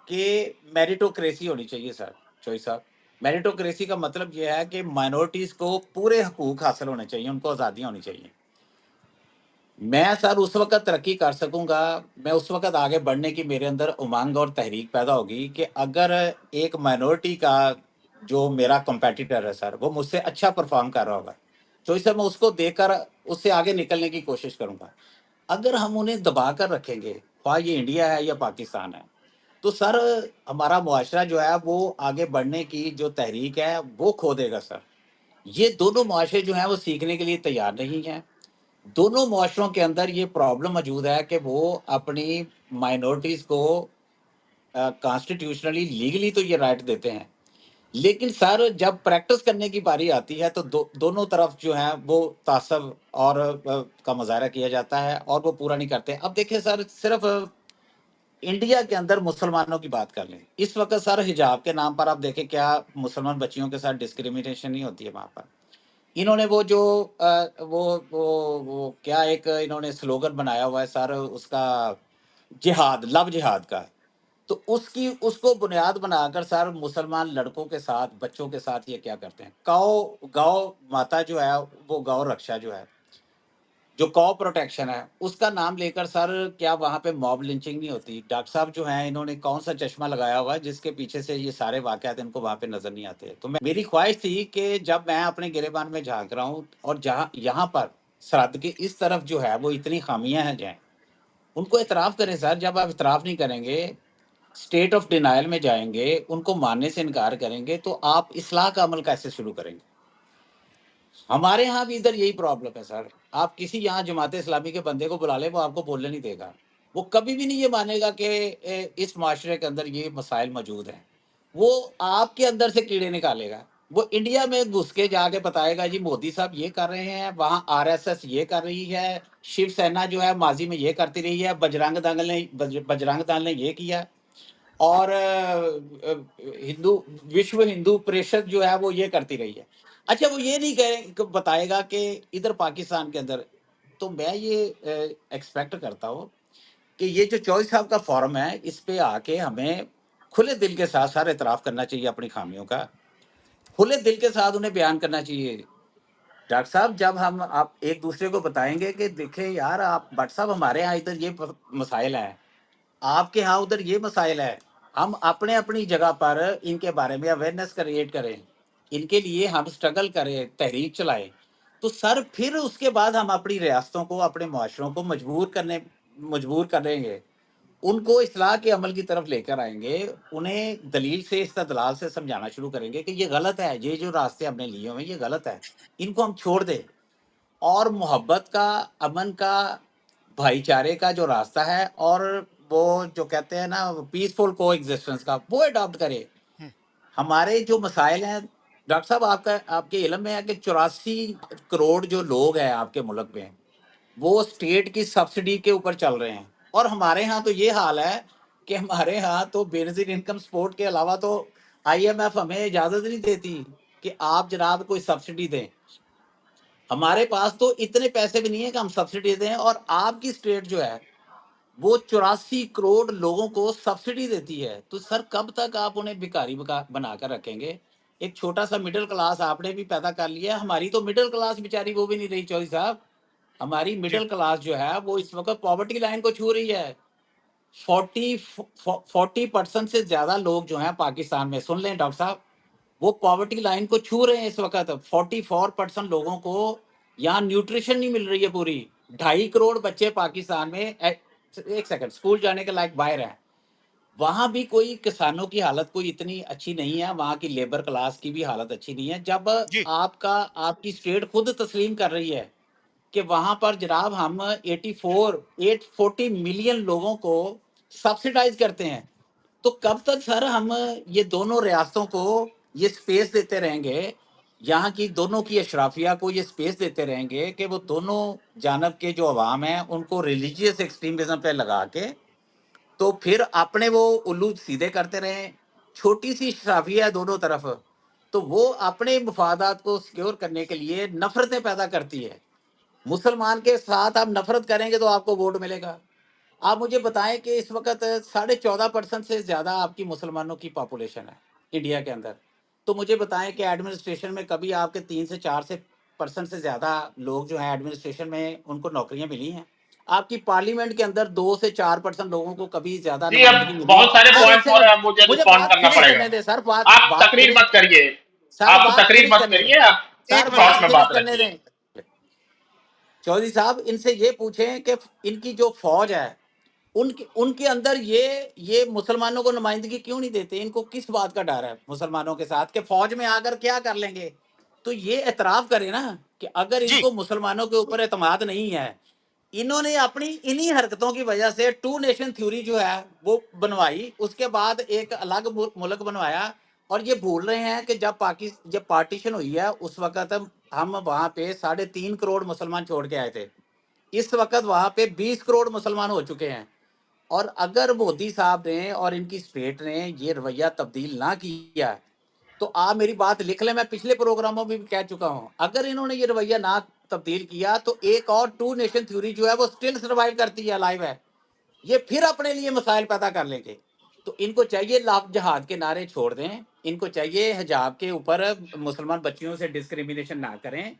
Speaker 2: कि मेरिटोक्रेसी होनी चाहिए सर, चोई साहब। मेरिटोक्रेसी का मतलब ये है कि माइनॉरिटीज़ को पूरे हकूक़ हासिल होने चाहिए, उनको आज़ादियाँ होनी चाहिए। मैं सर उस वक़्त तरक्की कर सकूँगा, मैं उस वक़्त आगे बढ़ने की मेरे अंदर उमंग और तहरीक पैदा होगी कि अगर एक माइनॉरिटी का जो मेरा कॉम्पिटिटर है सर, वो मुझसे अच्छा परफ़ॉर्म कर रहा होगा, तो इससे मैं उसको देखकर उससे आगे निकलने की कोशिश करूँगा। अगर हम उन्हें दबा कर रखेंगे, ख्वाह ये इंडिया है या पाकिस्तान है, तो सर हमारा मुआशरा जो है वो आगे बढ़ने की जो तहरीक है, वो खो देगा सर। ये दोनों मुआशरे जो हैं वो सीखने के लिए तैयार नहीं हैं। दोनों मुआशरों के अंदर ये प्रॉब्लम मौजूद है कि वो अपनी माइनॉरिटीज़ को कॉन्स्टिट्यूशनली लीगली तो ये राइट देते हैं, लेकिन सर जब प्रैक्टिस करने की बारी आती है तो दोनों तरफ जो है वो तासब और का मुज़ाहरा किया जाता है और वो पूरा नहीं करते। अब देखिए सर, सिर्फ़ इंडिया के अंदर मुसलमानों की बात कर लें, इस वक़्त सर हिजाब के नाम पर आप देखें क्या मुसलमान बच्चियों के साथ डिस्क्रिमिनेशन नहीं होती है वहाँ पर। इन्होंने वो जो वो क्या एक इन्होंने स्लोगन बनाया हुआ है सर उसका, जिहाद, लव जिहाद का। तो उसको बुनियाद बनाकर सर मुसलमान लड़कों के साथ, बच्चों के साथ ये क्या करते हैं, गौ माता जो है, वो गौ रक्षा जो है, जो कॉ प्रोटेक्शन है, उसका नाम लेकर सर क्या वहाँ पे मॉब लिंचिंग नहीं होती? डॉक्टर साहब जो हैं इन्होंने कौन-सा चश्मा लगाया हुआ है जिसके पीछे से ये सारे वाक़यात इनको वहाँ पे नज़र नहीं आते? तो मेरी ख़्वाहिश थी कि जब मैं अपने गिरेबान में झाँक रहा हूँ और जहाँ यहाँ पर सरहद के इस तरफ जो है वो इतनी ख़ामियाँ हैं जो हैं, उनको इतराफ़ करें सर। जब आप इतराफ़ नहीं करेंगे, स्टेट ऑफ डिनायल में जाएँगे, उनको मानने से इनकार करेंगे, तो आप इस्लाह का अमल कैसे शुरू करेंगे? हमारे यहाँ भी इधर यही प्रॉब्लम है सर। आप किसी यहाँ जमात इस्लामी के बंदे को बुला लें, वो आपको बोलने नहीं देगा। वो कभी भी नहीं ये मानेगा कि इस माशरे के अंदर ये मसाइल मौजूद हैं। वो आपके अंदर से कीड़े निकालेगा। वो इंडिया में घुस के जाके बताएगा जी मोदी साहब ये कर रहे हैं, वहाँ आरएसएस ये कर रही है, शिव सेना जो है माज़ी में ये करती रही है, बजरंग दल ने ये किया। और हिंदू विश्व हिंदू परिषद जो है वो ये करती रही है। अच्छा वो ये नहीं बताएगा कि इधर पाकिस्तान के अंदर, तो मैं ये एक्सपेक्ट करता हूँ कि ये जो चौधरी साहब का फोरम है, इस पे आके हमें खुले दिल के साथ सर इतराफ़ करना चाहिए अपनी खामियों का। खुले दिल के साथ उन्हें बयान करना चाहिए। डॉक्टर साहब जब हम आप एक-दूसरे को बताएँगे कि देखें यार, आप भट्ट साहब हमारे यहाँ इधर ये मसाइल हैं। आपके यहाँ उधर ये मसाइल है। हम अपने-अपनी जगह पर इनके बारे में अवेयरनेस क्रिएट करें। इनके लिए हम स्ट्रगल करें, तहरीक चलाएँ। तो सर फिर उसके बाद हम अपनी रियासतों को, अपने मुआशरों को मजबूर करेंगे। उनको इस्लाह के अमल की तरफ लेकर आएँगे। उन्हें दलील से, इस्तेदलाल से समझाना शुरू करेंगे कि ये गलत है, ये जो रास्ते हमने लिए हुए हैं ये गलत है। इनको हम छोड़ दें। और मोहब्बत का, अमन का, भाईचारे का जो रास्ता है और वो जो कहते हैं ना पीसफुल कोएग्जिस्टेंस का, वो अडॉप्ट करें।
Speaker 1: हुँ।
Speaker 2: हमारे जो मसाइल हैं डॉक्टर साहब, आपके इल्म में है कि 84 करोड़ जो लोग हैं आपके मुल्क में, वो स्टेट की सब्सिडी के ऊपर चल रहे हैं। और हमारे यहाँ तो ये हाल है कि हमारे यहाँ तो बेनजीर इनकम सपोर्ट के अलावा तो IMF हमें इजाजत नहीं देती कि आप जनाब कोई सब्सिडी दें। हमारे पास तो इतने पैसे भी नहीं है कि हम सब्सिडी दें, और आपकी स्टेट जो है वो 84 करोड़ लोगों को सब्सिडी देती है। तो सर, कब तक आप उन्हें भिखारी बनाकर रखेंगे? एक छोटा सा मिडिल क्लास आपने भी पैदा कर लिया, हमारी तो मिडिल क्लास बेचारी वो भी नहीं रही चौधरी साहब। हमारी
Speaker 1: जी
Speaker 2: मिडिल क्लास जो है वो इस वक्त पॉवर्टी लाइन को छू रही है। 40% से ज्यादा लोग जो हैं पाकिस्तान में, सुन लें डॉक्टर साहब, वो पॉवर्टी लाइन को छू रहे हैं इस वक्त। 44% लोगों को यहाँ न्यूट्रिशन नहीं मिल रही है पूरी। 2.5 करोड़ बच्चे पाकिस्तान में एक सेकंड स्कूल जाने के लायक बाहर हैं। वहां भी कोई किसानों की हालत कोई इतनी अच्छी नहीं है, वहां की लेबर क्लास की भी हालत अच्छी नहीं है। जब
Speaker 1: जी
Speaker 2: आपकी स्टेट खुद तस्लीम कर रही है कि वहां पर जनाब हम 840 मिलियन लोगों को सब्सिडाइज करते हैं, तो कब तक सर हम ये दोनों रियासतों को ये स्पेस देते रहेंगे, यहाँ की दोनों की अशराफिया को ये स्पेस देते रहेंगे कि वो दोनों जानब के जो अवाम हैं उनको रिलीजियस एक्सट्रीमिज्म पे लगा के तो फिर अपने वो उल्लू सीधे करते रहें। छोटी सी अशराफिया है दोनों तरफ, तो वो अपने मफादात को सिक्योर करने के लिए नफरतें पैदा करती है। मुसलमान के साथ आप नफरत करेंगे तो आपको वोट मिलेगा। आप मुझे बताएं कि इस वक्त 14.5% से ज़्यादा आपकी मुसलमानों की पॉपुलेशन है इंडिया के अंदर। तो मुझे बताएं कि एडमिनिस्ट्रेशन में कभी आपके 3 से 4% से ज़्यादा लोग जो हैं एडमिनिस्ट्रेशन में उनको नौकरियां मिली हैं? आपकी पार्लियामेंट के अंदर 2 से 4% लोगों को कभी ज़्यादा
Speaker 3: जी, अब
Speaker 2: नुमाइंदगी मिली है?
Speaker 3: बहुत सारे
Speaker 2: सर, एक
Speaker 3: पॉइंट्स और
Speaker 2: सेकंड,
Speaker 3: हैं, मुझे
Speaker 2: मुझे
Speaker 3: रिस्पॉन्ड
Speaker 2: बात
Speaker 3: करना
Speaker 2: फिनिश
Speaker 3: पड़ेगा।
Speaker 2: करने दें सर। बात
Speaker 3: आप
Speaker 2: बात
Speaker 3: तकरीर
Speaker 2: फिनिश,
Speaker 3: मत करिए,
Speaker 2: सर
Speaker 3: आप
Speaker 2: बात
Speaker 3: तकरीर
Speaker 2: फिनिश
Speaker 3: मत
Speaker 2: करने दें,
Speaker 3: करिए, आप
Speaker 2: सर
Speaker 1: एक
Speaker 3: थॉट
Speaker 1: मिनट
Speaker 2: बात
Speaker 3: में
Speaker 2: फिनिश
Speaker 3: बात
Speaker 2: करने
Speaker 3: रखिए।
Speaker 2: दें। चौधरी साहब, इनसे ये पूछें कि इनकी जो फौज है उनके उनके अंदर ये मुसलमानों को नुमाइंदगी क्यों नहीं देते? इनको किस बात का डर है मुसलमानों के साथ कि फौज में आकर क्या कर लेंगे? तो ये एतराफ करें ना कि अगर
Speaker 1: जी
Speaker 2: इनको मुसलमानों के ऊपर एतमाद नहीं है, इन्होंने अपनी इन्हीं हरकतों की वजह से टू नेशन थ्योरी जो है वो बनवाई, उसके बाद एक अलग मुल्क बनवाया। और ये भूल रहे हैं कि जब पार्टीशन हुई है उस वक्त हम वहां पे 3.5 करोड़ मुसलमान छोड़ के आए थे। इस वक्त वहां पे 20 करोड़ मुसलमान हो चुके हैं। और अगर मोदी साहब ने और इनकी स्टेट ने ये रवैया तब्दील ना किया, तो आप मेरी बात लिख लें, मैं पिछले प्रोग्रामों में भी कह चुका हूं, अगर इन्होंने ये रवैया ना तब्दील किया तो एक और टू नेशन थ्योरी जो है वो स्टिल सर्वाइव करती है, लाइव है। ये फिर अपने लिए मसाइल पैदा कर लेंगे। तो इनको चाहिए लाभ जहाद के नारे छोड़ दें, इनको चाहिए हिजाब के ऊपर मुसलमान बच्चियों से डिस्क्रिमिनेशन ना करें।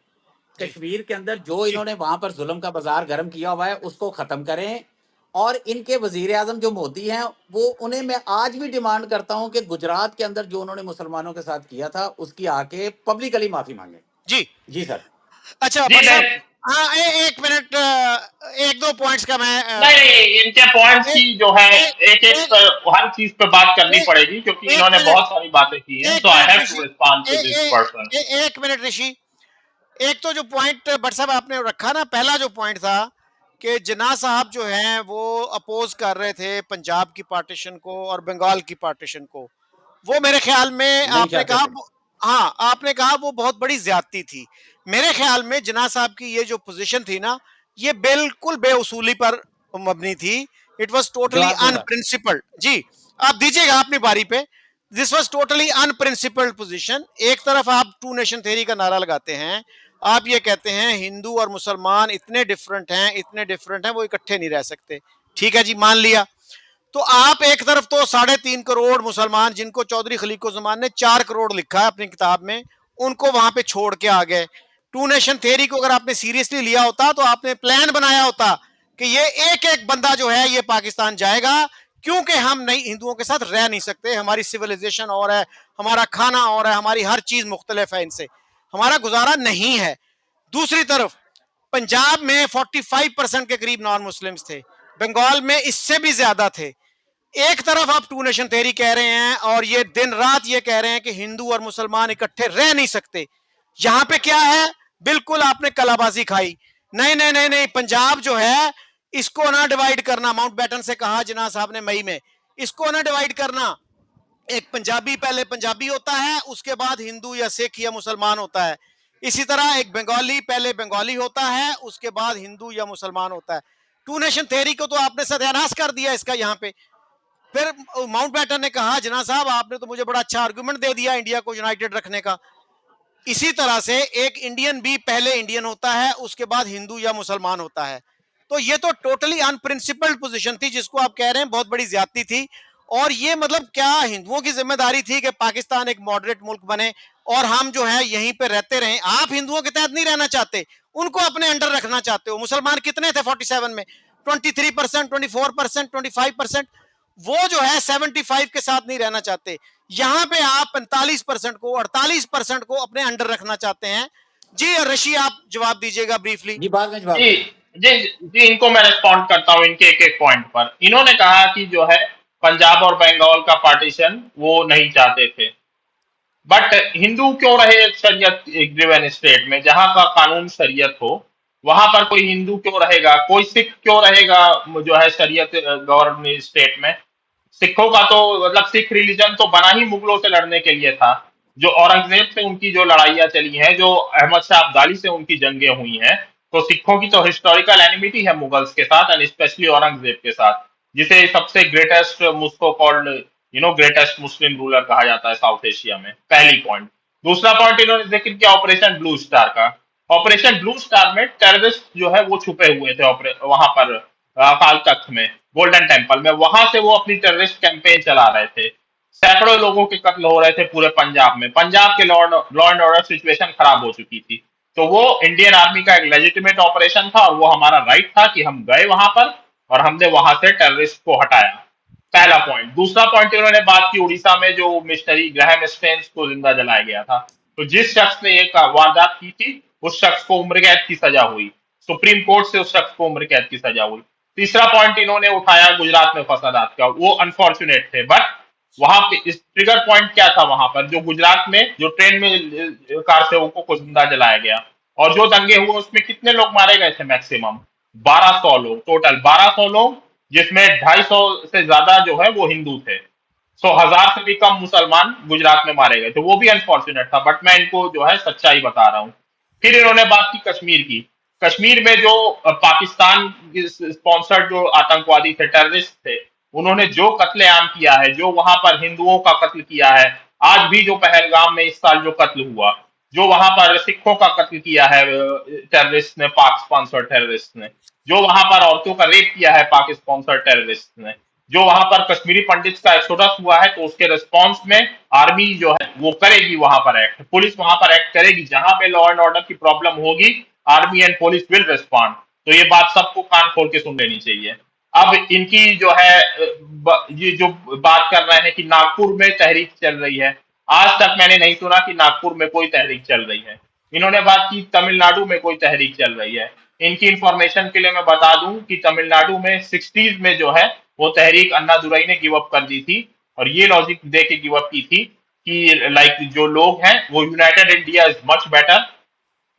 Speaker 1: जी
Speaker 2: कश्मीर के अंदर जो
Speaker 1: जी
Speaker 2: इन्होंने वहां पर जुल्म का बाजार गर्म किया हुआ है उसको खत्म करें। और इनके वजीर आजम जो मोदी हैं, वो उन्हें मैं आज भी डिमांड करता हूं कि गुजरात के अंदर जो उन्होंने मुसलमानों के साथ किया था उसकी आके पब्लिकली माफी मांगे।
Speaker 1: जी
Speaker 2: जी सर।
Speaker 1: अच्छा
Speaker 3: जी
Speaker 1: भट्ट
Speaker 3: मैं
Speaker 1: साहब, हाँ एक मिनट, एक दो पॉइंट्स का मैं
Speaker 3: नहीं नहीं, इनके पॉइंट्स
Speaker 1: एक
Speaker 3: की जो है
Speaker 1: एक
Speaker 3: एक एक
Speaker 1: एक
Speaker 3: हर चीज पे बात करनी
Speaker 1: एक
Speaker 3: पड़ेगी, क्योंकि
Speaker 1: एक
Speaker 3: इन्होंने
Speaker 1: मिनट
Speaker 3: बहुत सारी बातें की हैं,
Speaker 1: एक
Speaker 3: so I
Speaker 1: minute
Speaker 3: have
Speaker 1: Rishi,
Speaker 3: to respond
Speaker 1: uh,
Speaker 3: to this
Speaker 1: uh,
Speaker 3: person.
Speaker 1: एक मिनट ऋषि। एक तो जो पॉइंट भट्ट साहब आपने रखा ना, पहला जो पॉइंट था कि जिन्ना साहब जो हैं वो अपोज कर रहे थे पंजाब की पार्टीशन को और बंगाल की पार्टीशन को, वो मेरे ख्याल में
Speaker 2: नहीं
Speaker 1: आपने
Speaker 2: चाहते
Speaker 1: कहा
Speaker 2: थे।
Speaker 1: हाँ आपने कहा वो बहुत बड़ी ज्यादती थी। मेरे ख्याल में जिन्ना साहब की ये जो पोजीशन थी ना, ये बिल्कुल बेउसूली पर मबनी थी। इट वाज टोटली
Speaker 2: जवाब दूंगा।
Speaker 1: अनप्रिंसिपल्ड। जी आप दीजिएगा अपनी बारी पे। This was totally unprincipled position. एक तरफ आप टू नेशन थ्योरी का नारा लगाते हैं, आप ये कहते हैं हिंदू और मुसलमान इतने डिफरेंट हैं वो इकट्ठे नहीं रह सकते। ठीक है जी, मान लिया। तो आप एक तरफ तो 3.5 करोड़ मुसलमान जिनको चौधरी खलीकुज्जमान ने 4 करोड़ लिखा है अपनी किताब में, उनको वहां पे छोड़ के आ गए। टू नेशन थ्योरी को अगर आपने सीरियसली लिया होता तो आपने प्लान बनाया होता कि ये एक एक बंदा जो है ये पाकिस्तान जाएगा, क्योंकि हम नहीं हिंदुओं के साथ रह नहीं सकते, हमारी सिविलाइजेशन और है, हमारा खाना और है, हमारी हर चीज मुख्तलिफ है, इनसे हमारा गुजारा नहीं है। दूसरी तरफ पंजाब में 45% के करीब नॉन मुस्लिम्स थे, बंगाल में इससे भी ज्यादा थे। एक तरफ आप टू नेशन थ्योरी कह रहे हैं और ये दिन रात ये कह रहे हैं कि हिंदू और मुसलमान इकट्ठे रह नहीं सकते। यहां पे क्या है, बिल्कुल आपने कलाबाजी खाई। नहीं नहीं नहीं नहीं, पंजाब जो है इसको ना डिवाइड करना, माउंट बैटन से कहा जिन्ना साहब ने मई में, इसको ना डिवाइड करना। एक पंजाबी पहले पंजाबी होता है, उसके बाद हिंदू या सिख या मुसलमान होता है। इसी तरह एक बंगाली पहले बंगाली होता है, उसके बाद हिंदू या मुसलमान होता है। टू नेशन थ्योरी को तो आपने सत्यानाश कर दिया इसका यहाँ पे। फिर माउंट बैटन ने कहा, जना साहब आपने तो मुझे बड़ा अच्छा आर्गुमेंट दे दिया इंडिया को यूनाइटेड रखने का। इसी तरह से एक इंडियन भी पहले इंडियन होता है, उसके बाद हिंदू या मुसलमान होता है। तो ये तो टोटली अनप्रिंसिपल्ड पोजीशन थी जिसको आप कह रहे हैं बहुत बड़ी ज्यादती थी। और ये मतलब क्या हिंदुओं की जिम्मेदारी थी कि पाकिस्तान एक मॉडरेट मुल्क बने और हम जो है यहीं पे रहते रहें? आप हिंदुओं के तहत नहीं रहना चाहते, उनको अपने अंडर रखना चाहते हो। मुसलमान कितने थे 47 में? 23%, 24%, 25%। वो जो है 75 के साथ नहीं रहना चाहते। यहां पे आप 45% को 48% को अपने अंडर रखना चाहते हैं। जी ऋषि, आप जवाब दीजिएगा ब्रीफली।
Speaker 2: जी बाद में जवाब
Speaker 3: जी
Speaker 2: देंगे।
Speaker 3: जी जी, इनको मैं रिस्पॉन्ड करता हूँ इनके एक एक पॉइंट पर। इन्होंने कहा कि जो है पंजाब और बंगाल का पार्टीशन वो नहीं चाहते थे, बट हिंदू क्यों रहे शरीयत ड्रिवन स्टेट में? जहां का कानून शरीयत हो वहां पर कोई हिंदू क्यों रहेगा, कोई सिख क्यों रहेगा जो है शरीयत गवर्न स्टेट में? सिखों का तो मतलब सिख रिलीजन तो बना ही मुगलों से लड़ने के लिए था। जो औरंगजेब से उनकी जो लड़ाइयाँ चली हैं, जो अहमद शाह अब्दाली से उनकी जंगें हुई हैं, तो सिखों की तो हिस्टोरिकल एनिमिटी है मुगल्स के साथ एंड स्पेशली औरंगजेब के साथ, जिसे सबसे ग्रेटेस्ट मुस्को कॉल्ड ग्रेटेस्ट मुस्लिम रूलर कहा जाता है साउथ एशिया में। पहली पॉइंट। दूसरा पॉइंट इन्होंने जिक्र किया ऑपरेशन ब्लू स्टार का। ऑपरेशन ब्लू स्टार में टेररिस्ट जो है वो छुपे हुए थे वहां पर अकाल तख्त में, गोल्डन टेम्पल में। वहां से वो अपनी टेररिस्ट कैंपेन चला रहे थे। सैकड़ों लोगों के कत्ल हो रहे थे पूरे पंजाब में। पंजाब के लॉ एंड ऑर्डर सिचुएशन खराब हो चुकी थी। तो वो इंडियन आर्मी का एक लेजिटिमेट ऑपरेशन था और वो हमारा राइट था कि हम गए वहां पर और हमने वहां से टेररिस्ट को हटाया। पहला पॉइंट। दूसरा पॉइंट इन्होंने बात की उड़ीसा में जो मिशनरी ग्राहम स्टेन्स को जिंदा जलाया गया था। तो जिस शख्स ने ये वारदात की थी उस शख्स को उम्र कैद की सजा हुई। सुप्रीम कोर्ट से उस शख्स को उम्र कैद की सजा हुई। तीसरा पॉइंट इन्होंने उठाया गुजरात में फसादात का। वो अनफॉर्चुनेट थे, बट वहां पे इस ट्रिगर पॉइंट क्या था? वहां पर जो गुजरात में जो ट्रेन में कार सेवकों को जिंदा जलाया गया और जो दंगे हुए उसमें कितने लोग मारे गए थे? मैक्सिमम 1200 लोग, टोटल 1200 लोग, जिसमें 250 से ज्यादा जो है वो हिंदू थे। 1000 से भी कम मुसलमान गुजरात में मारे गए थे। वो भी अनफॉर्चुनेट था, बट मैं इनको जो है सच्चाई बता रहा हूँ। फिर इन्होंने बात की कश्मीर की। कश्मीर में जो पाकिस्तान स्पॉन्सर्ड जो आतंकवादी थे, टेररिस्ट थे, उन्होंने जो कत्लेआम किया है, जो वहां पर हिंदुओं का कत्ल किया है, आज भी जो पहलगाम में इस साल जो कत्ल हुआ, जो वहां पर सिखों का कत्ल किया है टेररिस्ट ने, पाक स्पॉन्सर्ड टेररिस्ट ने, जो वहां पर औरतों का रेप किया है पाक स्पॉन्सर्ड टेररिस्ट ने, जो वहां पर कश्मीरी पंडित का एक्सोडस हुआ है, तो उसके रिस्पॉन्स में आर्मी जो है वो करेगी वहां पर एक्ट, पुलिस वहां पर एक्ट करेगी। जहां पे लॉ एंड ऑर्डर की प्रॉब्लम होगी, army and police will respond. तो ये बात सबको कान खोल के सुन लेनी चाहिए। अब इनकी जो है ये जो बात कर रहे हैं कि नागपुर में तहरीक चल रही है, आज तक मैंने नहीं सुना कि नागपुर में कोई तहरीक चल रही है। इन्होंने बात की तमिलनाडु में कोई तहरीक चल रही है। इनकी इंफॉर्मेशन के लिए मैं बता दूं कि तमिलनाडु में 60s में जो है वो तहरीक अन्ना दुरई ने गिव अप कर दी थी और ये लॉजिक दे के गिव अप की थी कि लाइक जो लोग हैं वो United India is much better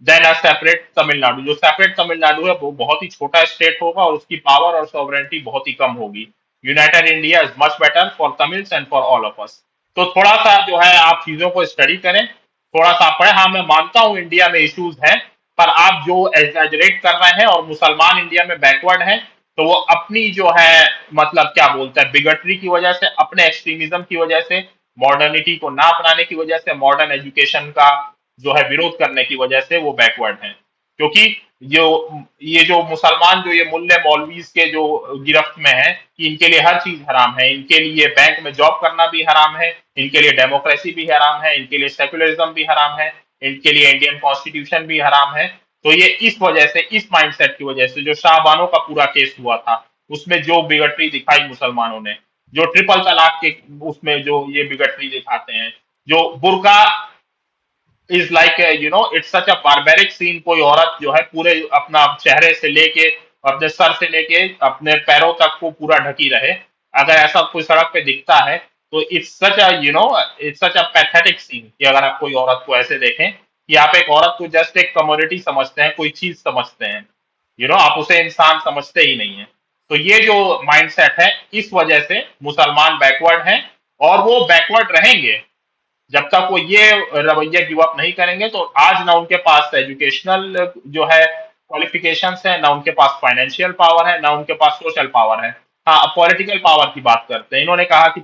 Speaker 3: than a separate Tamil Nadu. जो सेपरेट तमिलनाडु है वो बहुत ही छोटा स्टेट होगा और उसकी पावर और सॉवरेंटी बहुत ही कम होगी। United India is much better for Tamils and for all of us. तो थोड़ा सा जो है आप चीजों को स्टडी करें, थोड़ा सा पढ़े। हाँ, मैं मानता हूं इंडिया में इश्यूज हैं, पर आप जो एग्जैजरेट कर रहे हैं और मुसलमान इंडिया में बैकवर्ड हैं, तो वो अपनी जो है मतलब क्या बोलते हैं बिगटरी की वजह से, अपने एक्सट्रीमिज्म की वजह से, मॉडर्निटी को ना अपनाने की वजह से, मॉडर्न एजुकेशन का जो है विरोध करने की वजह से वो बैकवर्ड हैं। क्योंकि जो ये जो मुसलमान जो ये मुल्ले मौलवीज के जो गिरफ्त में है कि इनके लिए हर चीज हराम है, इनके लिए बैंक में जॉब करना भी हराम है, इनके लिए डेमोक्रेसी भी हराम है, इनके लिए सेकुलरिज्म भी हराम है, इनके लिए इंडियन कॉन्स्टिट्यूशन भी हराम है। तो ये इस वजह से, इस माइंडसेट की वजह से, जो शाहबानो का पूरा केस हुआ था उसमें जो बिगटरी दिखाई मुसलमानों ने, जो ट्रिपल तलाक के उसमें जो ये बिगटरी दिखाते हैं, जो बुर्का is like it's such a barbaric scene. कोई औरत जो है पूरे अपना चेहरे से लेके अपने सर से लेके अपने पैरों तक को पूरा ढकी रहे, अगर ऐसा कोई सड़क पे दिखता है तो it's such a it's such a pathetic scene कि अगर आप कोई औरत को ऐसे देखें कि आप एक औरत को जस्ट एक कमोडिटी समझते हैं, कोई चीज समझते हैं, आप उसे इंसान समझते ही नहीं है। तो ये जो माइंडसेट है, इस वजह से मुसलमान बैकवर्ड हैं और वो बैकवर्ड रहेंगे जब तक वो ये रवैया गिव अप नहीं करेंगे। तो आज ना उनके पास एजुकेशनल जो है क्वालिफिकेशंस है, ना उनके पास फाइनेंशियल पावर है, ना उनके पास सोशल पावर है। हाँ, अब पॉलिटिकल पावर की बात करते हैं। इन्होंने कहा कि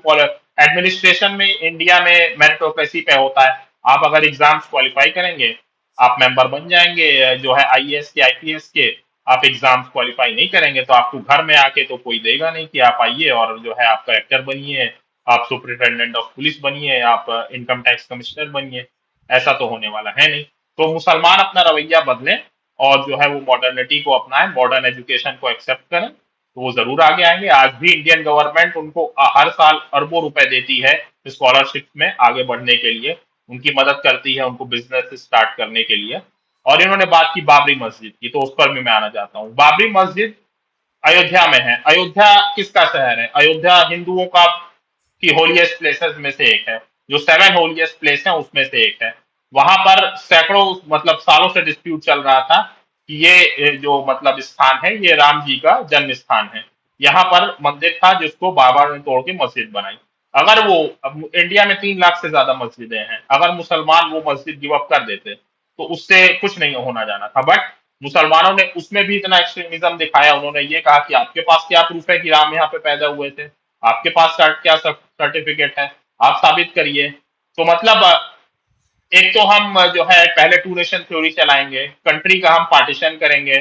Speaker 3: एडमिनिस्ट्रेशन में इंडिया में मेरिटोक्रेसी पे होता है। आप अगर एग्जाम्स क्वालिफाई करेंगे, आप मेंबर बन जाएंगे जो है आईएएस के, आईपीएस के। आप एग्जाम्स क्वालिफाई नहीं करेंगे तो आपको घर में आके तो कोई देगा नहीं कि आप आइए और जो है आप कलेक्टर बनिए, आप सुपरिटेंडेंट ऑफ पुलिस बनिए, आप इनकम टैक्स कमिश्नर बनिए। ऐसा तो होने वाला है नहीं। तो मुसलमान अपना रवैया बदलें और जो है वो मॉडर्निटी को अपनाएं, मॉडर्न एजुकेशन को एक्सेप्ट करें, तो वो जरूर आगे आएंगे। आज भी इंडियन गवर्नमेंट उनको हर साल अरबों रुपए देती है स्कॉलरशिप में आगे बढ़ने के लिए, उनकी मदद करती है उनको बिजनेस स्टार्ट करने के लिए। और इन्होंने बात की बाबरी मस्जिद की, तो उस पर भी मैं आना चाहता हूँ। बाबरी मस्जिद अयोध्या में है। अयोध्या किसका शहर है? अयोध्या हिंदुओं का की होलीएस्ट प्लेसेस में से एक है, जो 7 होलीएस्ट प्लेस है उसमें से एक है। वहां पर सैकड़ों मतलब सालों से डिस्प्यूट चल रहा था कि ये जो मतलब स्थान है ये राम जी का जन्म स्थान है। यहाँ पर मंदिर था जिसको बाबा ने तोड़ के मस्जिद बनाई। अगर वो अब इंडिया में 3 लाख से ज्यादा मस्जिदें हैं, अगर मुसलमान वो मस्जिद गिव अप कर देते तो उससे कुछ नहीं होना जाना था। बट मुसलमानों ने उसमें भी इतना एक्सट्रीमिज्म दिखाया। उन्होंने ये कहा कि आपके पास क्या प्रूफ है कि राम यहाँ पे पैदा हुए थे? आपके पास क्या सर्टिफिकेट है? आप साबित करिए। तो मतलब एक तो हम जो है पहले टू नेशन थ्योरी चलाएंगे, कंट्री का हम पार्टीशन करेंगे,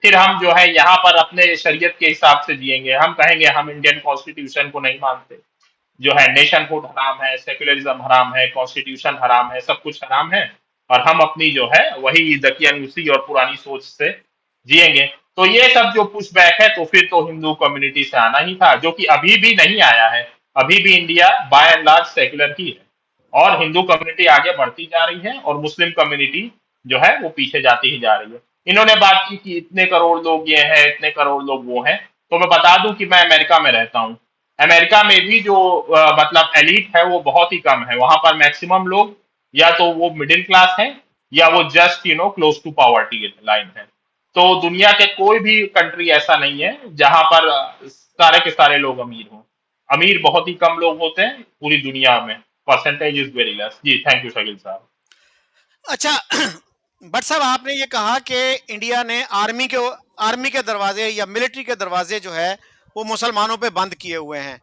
Speaker 3: फिर हम जो है यहाँ पर अपने शरीयत के हिसाब से जिएंगे। हम कहेंगे हम इंडियन कॉन्स्टिट्यूशन को नहीं मानते, जो है नेशन हुड हराम है, सेक्युलरिज्म हराम है, कॉन्स्टिट्यूशन हराम है, सब कुछ हराम है, और हम अपनी जो है वही दकियानूसी और पुरानी सोच से जिएंगे। तो ये सब जो पुश बैक है तो फिर तो हिंदू कम्युनिटी से आना ही था, जो कि अभी भी नहीं आया है। अभी भी India by and large secular ही है, और हिंदू कम्युनिटी आगे बढ़ती जा रही है और मुस्लिम कम्युनिटी जो है वो पीछे जाती ही जा रही है। इन्होंने बात की कि इतने करोड़ लोग ये हैं, इतने करोड़ लोग वो हैं। तो मैं बता दूं कि मैं अमेरिका में रहता हूँ। अमेरिका में भी जो मतलब एलीट है वो बहुत ही कम है। वहां पर मैक्सिमम लोग या तो वो मिडिल क्लास हैं, या वो just close to poverty line है। तो दुनिया के कोई भी कंट्री ऐसा नहीं है जहां पर सारे के सारे लोग अमीर हों। अमीर बहुत ही कम लोग होते हैं पूरी दुनिया में। Percentage is very less. जी, थैंक यू शकील साहब।
Speaker 1: अच्छा भट्ट साहब, आपने ये कहा कि इंडिया ने आर्मी के दरवाजे या मिलिट्री के दरवाजे जो है वो मुसलमानों पे बंद किए हुए हैं।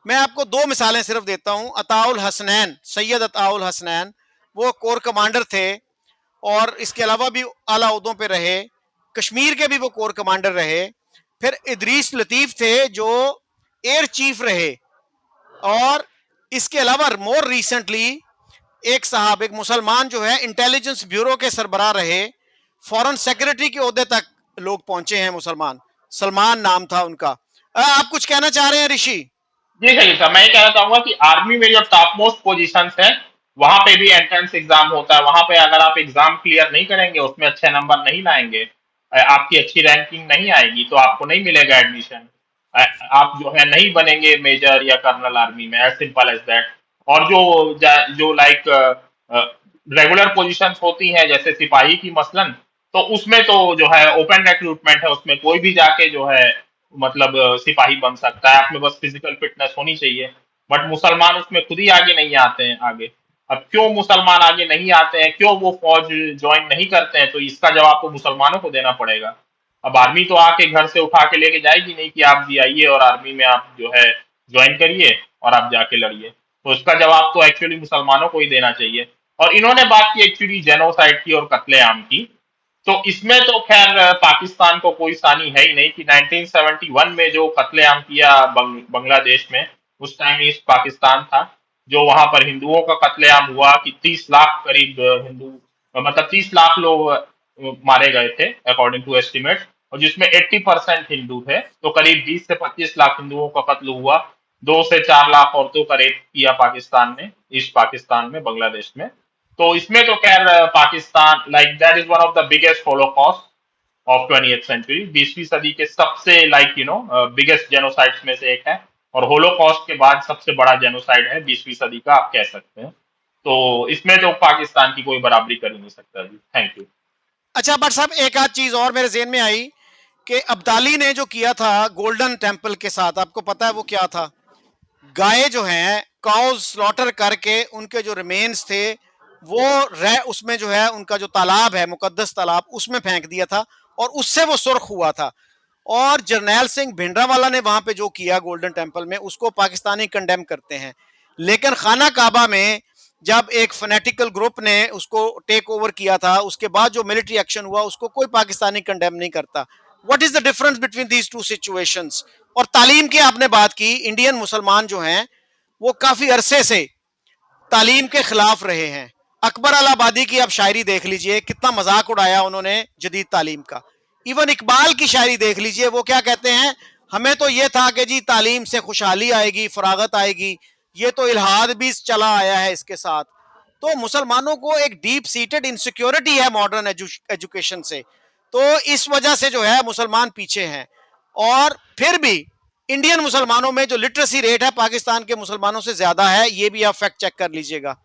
Speaker 1: मैं आपको दो मिसालें सिर्फ देता हूं। अताउल हसनैन, सैयद अताउल हसनैन, वो कोर कमांडर थे और इसके अलावा भी आला ओहदों पे रहे। कश्मीर के भी वो कोर कमांडर रहे। फिर इदरीस लतीफ थे जो एयर चीफ रहे। और इसके अलावा मोर रिसेंटली एक साहब, एक मुसलमान जो है इंटेलिजेंस ब्यूरो के सरबराह रहे, फॉरेन सेक्रेटरी के ओहदे तक लोग पहुंचे हैं मुसलमान। सलमान नाम था उनका। आप कुछ कहना चाह रहे हैं ऋषि?
Speaker 3: जी शकील साहब, मैं ये कहना चाहूंगा कि आर्मी में जो टॉप मोस्ट पोजिशन है वहां पे भी एंट्रेंस एग्जाम होता है। वहां पे अगर आप एग्जाम क्लियर नहीं करेंगे, उसमें अच्छे नंबर नहीं लाएंगे, आपकी अच्छी रैंकिंग नहीं आएगी, तो आपको नहीं मिलेगा एडमिशन। आप जो है नहीं बनेंगे मेजर या कर्नल आर्मी में, एज सिंपल एज दैट। और जो लाइक रेगुलर पोजीशंस होती हैं जैसे सिपाही की मसलन, तो उसमें तो जो है ओपन रिक्रूटमेंट है, उसमें कोई भी जाके जो है मतलब सिपाही बन सकता है। आप में बस फिजिकल फिटनेस होनी चाहिए। बट मुसलमान उसमें खुद ही आगे नहीं आते हैं आगे। अब क्यों मुसलमान आगे नहीं आते हैं, क्यों वो फौज ज्वाइन नहीं करते हैं, तो इसका जवाब तो मुसलमानों को देना पड़ेगा। अब आर्मी तो आके घर से उठा के लेके जाएगी नहीं कि आप जी आइए और आर्मी में आप जो है ज्वाइन करिए और आप जाके लड़िए। तो इसका जवाब तो एक्चुअली मुसलमानों को ही देना चाहिए। और इन्होंने बात की एक्चुअली जेनोसाइड की और कत्लेआम की। तो इसमें तो खैर पाकिस्तान को कोई सानी है ही नहीं कि 1971 में जो कत्लेआम किया बांग्लादेश में, उस टाइम ईस्ट पाकिस्तान था। जो वहां पर हिंदुओं का कत्लेआम हुआ कि 30 लाख करीब हिंदू, मतलब 30 लाख लोग मारे गए थे अकॉर्डिंग टू एस्टिमेट, और जिसमें 80% हिंदू थे। तो करीब 20 से 25 लाख हिंदुओं का कत्ल हुआ। 2 से 4 लाख औरतों का रेप किया पाकिस्तान ने, ईस्ट पाकिस्तान में, बांग्लादेश में। तो इसमें तो खैर Pakistan like that is one of the biggest holocaust of 20th century. 20वीं सदी के सबसे बिगेस्ट जेनोसाइड्स में से एक है। और होलोकॉस्ट के बाद सबसे बड़ा जेनोसाइड है 20वीं सदी का, आप कह सकते हैं। तो इसमें तो पाकिस्तान की कोई बराबरी कर ही नहीं सकता जी। Thank you.
Speaker 1: अच्छा भट्ट साहब, एक आध चीज और मेरे जेहन में आई कि अब्दाली ने जो किया था गोल्डन टेम्पल के साथ, आपको पता है वो क्या था? गाय जो हैं काउज स्लॉटर करके उनके जो रिमेन्स थे वो उसमें जो है उनका जो तालाब है, मुकद्दस तालाब, उसमें फेंक दिया था और उससे वो सुर्ख हुआ था। और जरनैल सिंह भिंडरावाला ने वहां पे जो किया गोल्डन टेम्पल में, उसको पाकिस्तानी कंडेम करते हैं। लेकिन खाना काबा में जब एक फनेटिकल ग्रुप ने उसको टेक ओवर किया था, उसके बाद जो मिलिट्री एक्शन हुआ, उसको कोई पाकिस्तानी कंडेम नहीं करता। What is the difference between these two situations? और तालीम की आपने बात की, इंडियन मुसलमान जो हैं वो काफी अरसे से तालीम के खिलाफ रहे हैं। अकबर अलाहाबादी की आप शायरी देख लीजिए, कितना मजाक उड़ाया उन्होंने जदीद तालीम का। इवन इकबाल की शायरी देख लीजिए, वो क्या कहते हैं, हमें तो ये था कि जी तालीम से खुशहाली आएगी, फरागत आएगी, ये तो इल्हाद भी चला आया है इसके साथ। तो मुसलमानों को एक डीप सीटेड इनसिक्योरिटी है मॉडर्न एजुकेशन से, तो इस वजह से जो है मुसलमान पीछे हैं। और फिर भी इंडियन मुसलमानों में जो लिटरेसी रेट है पाकिस्तान के मुसलमानों से ज्यादा है, ये भी आप फैक्ट चेक कर लीजिएगा।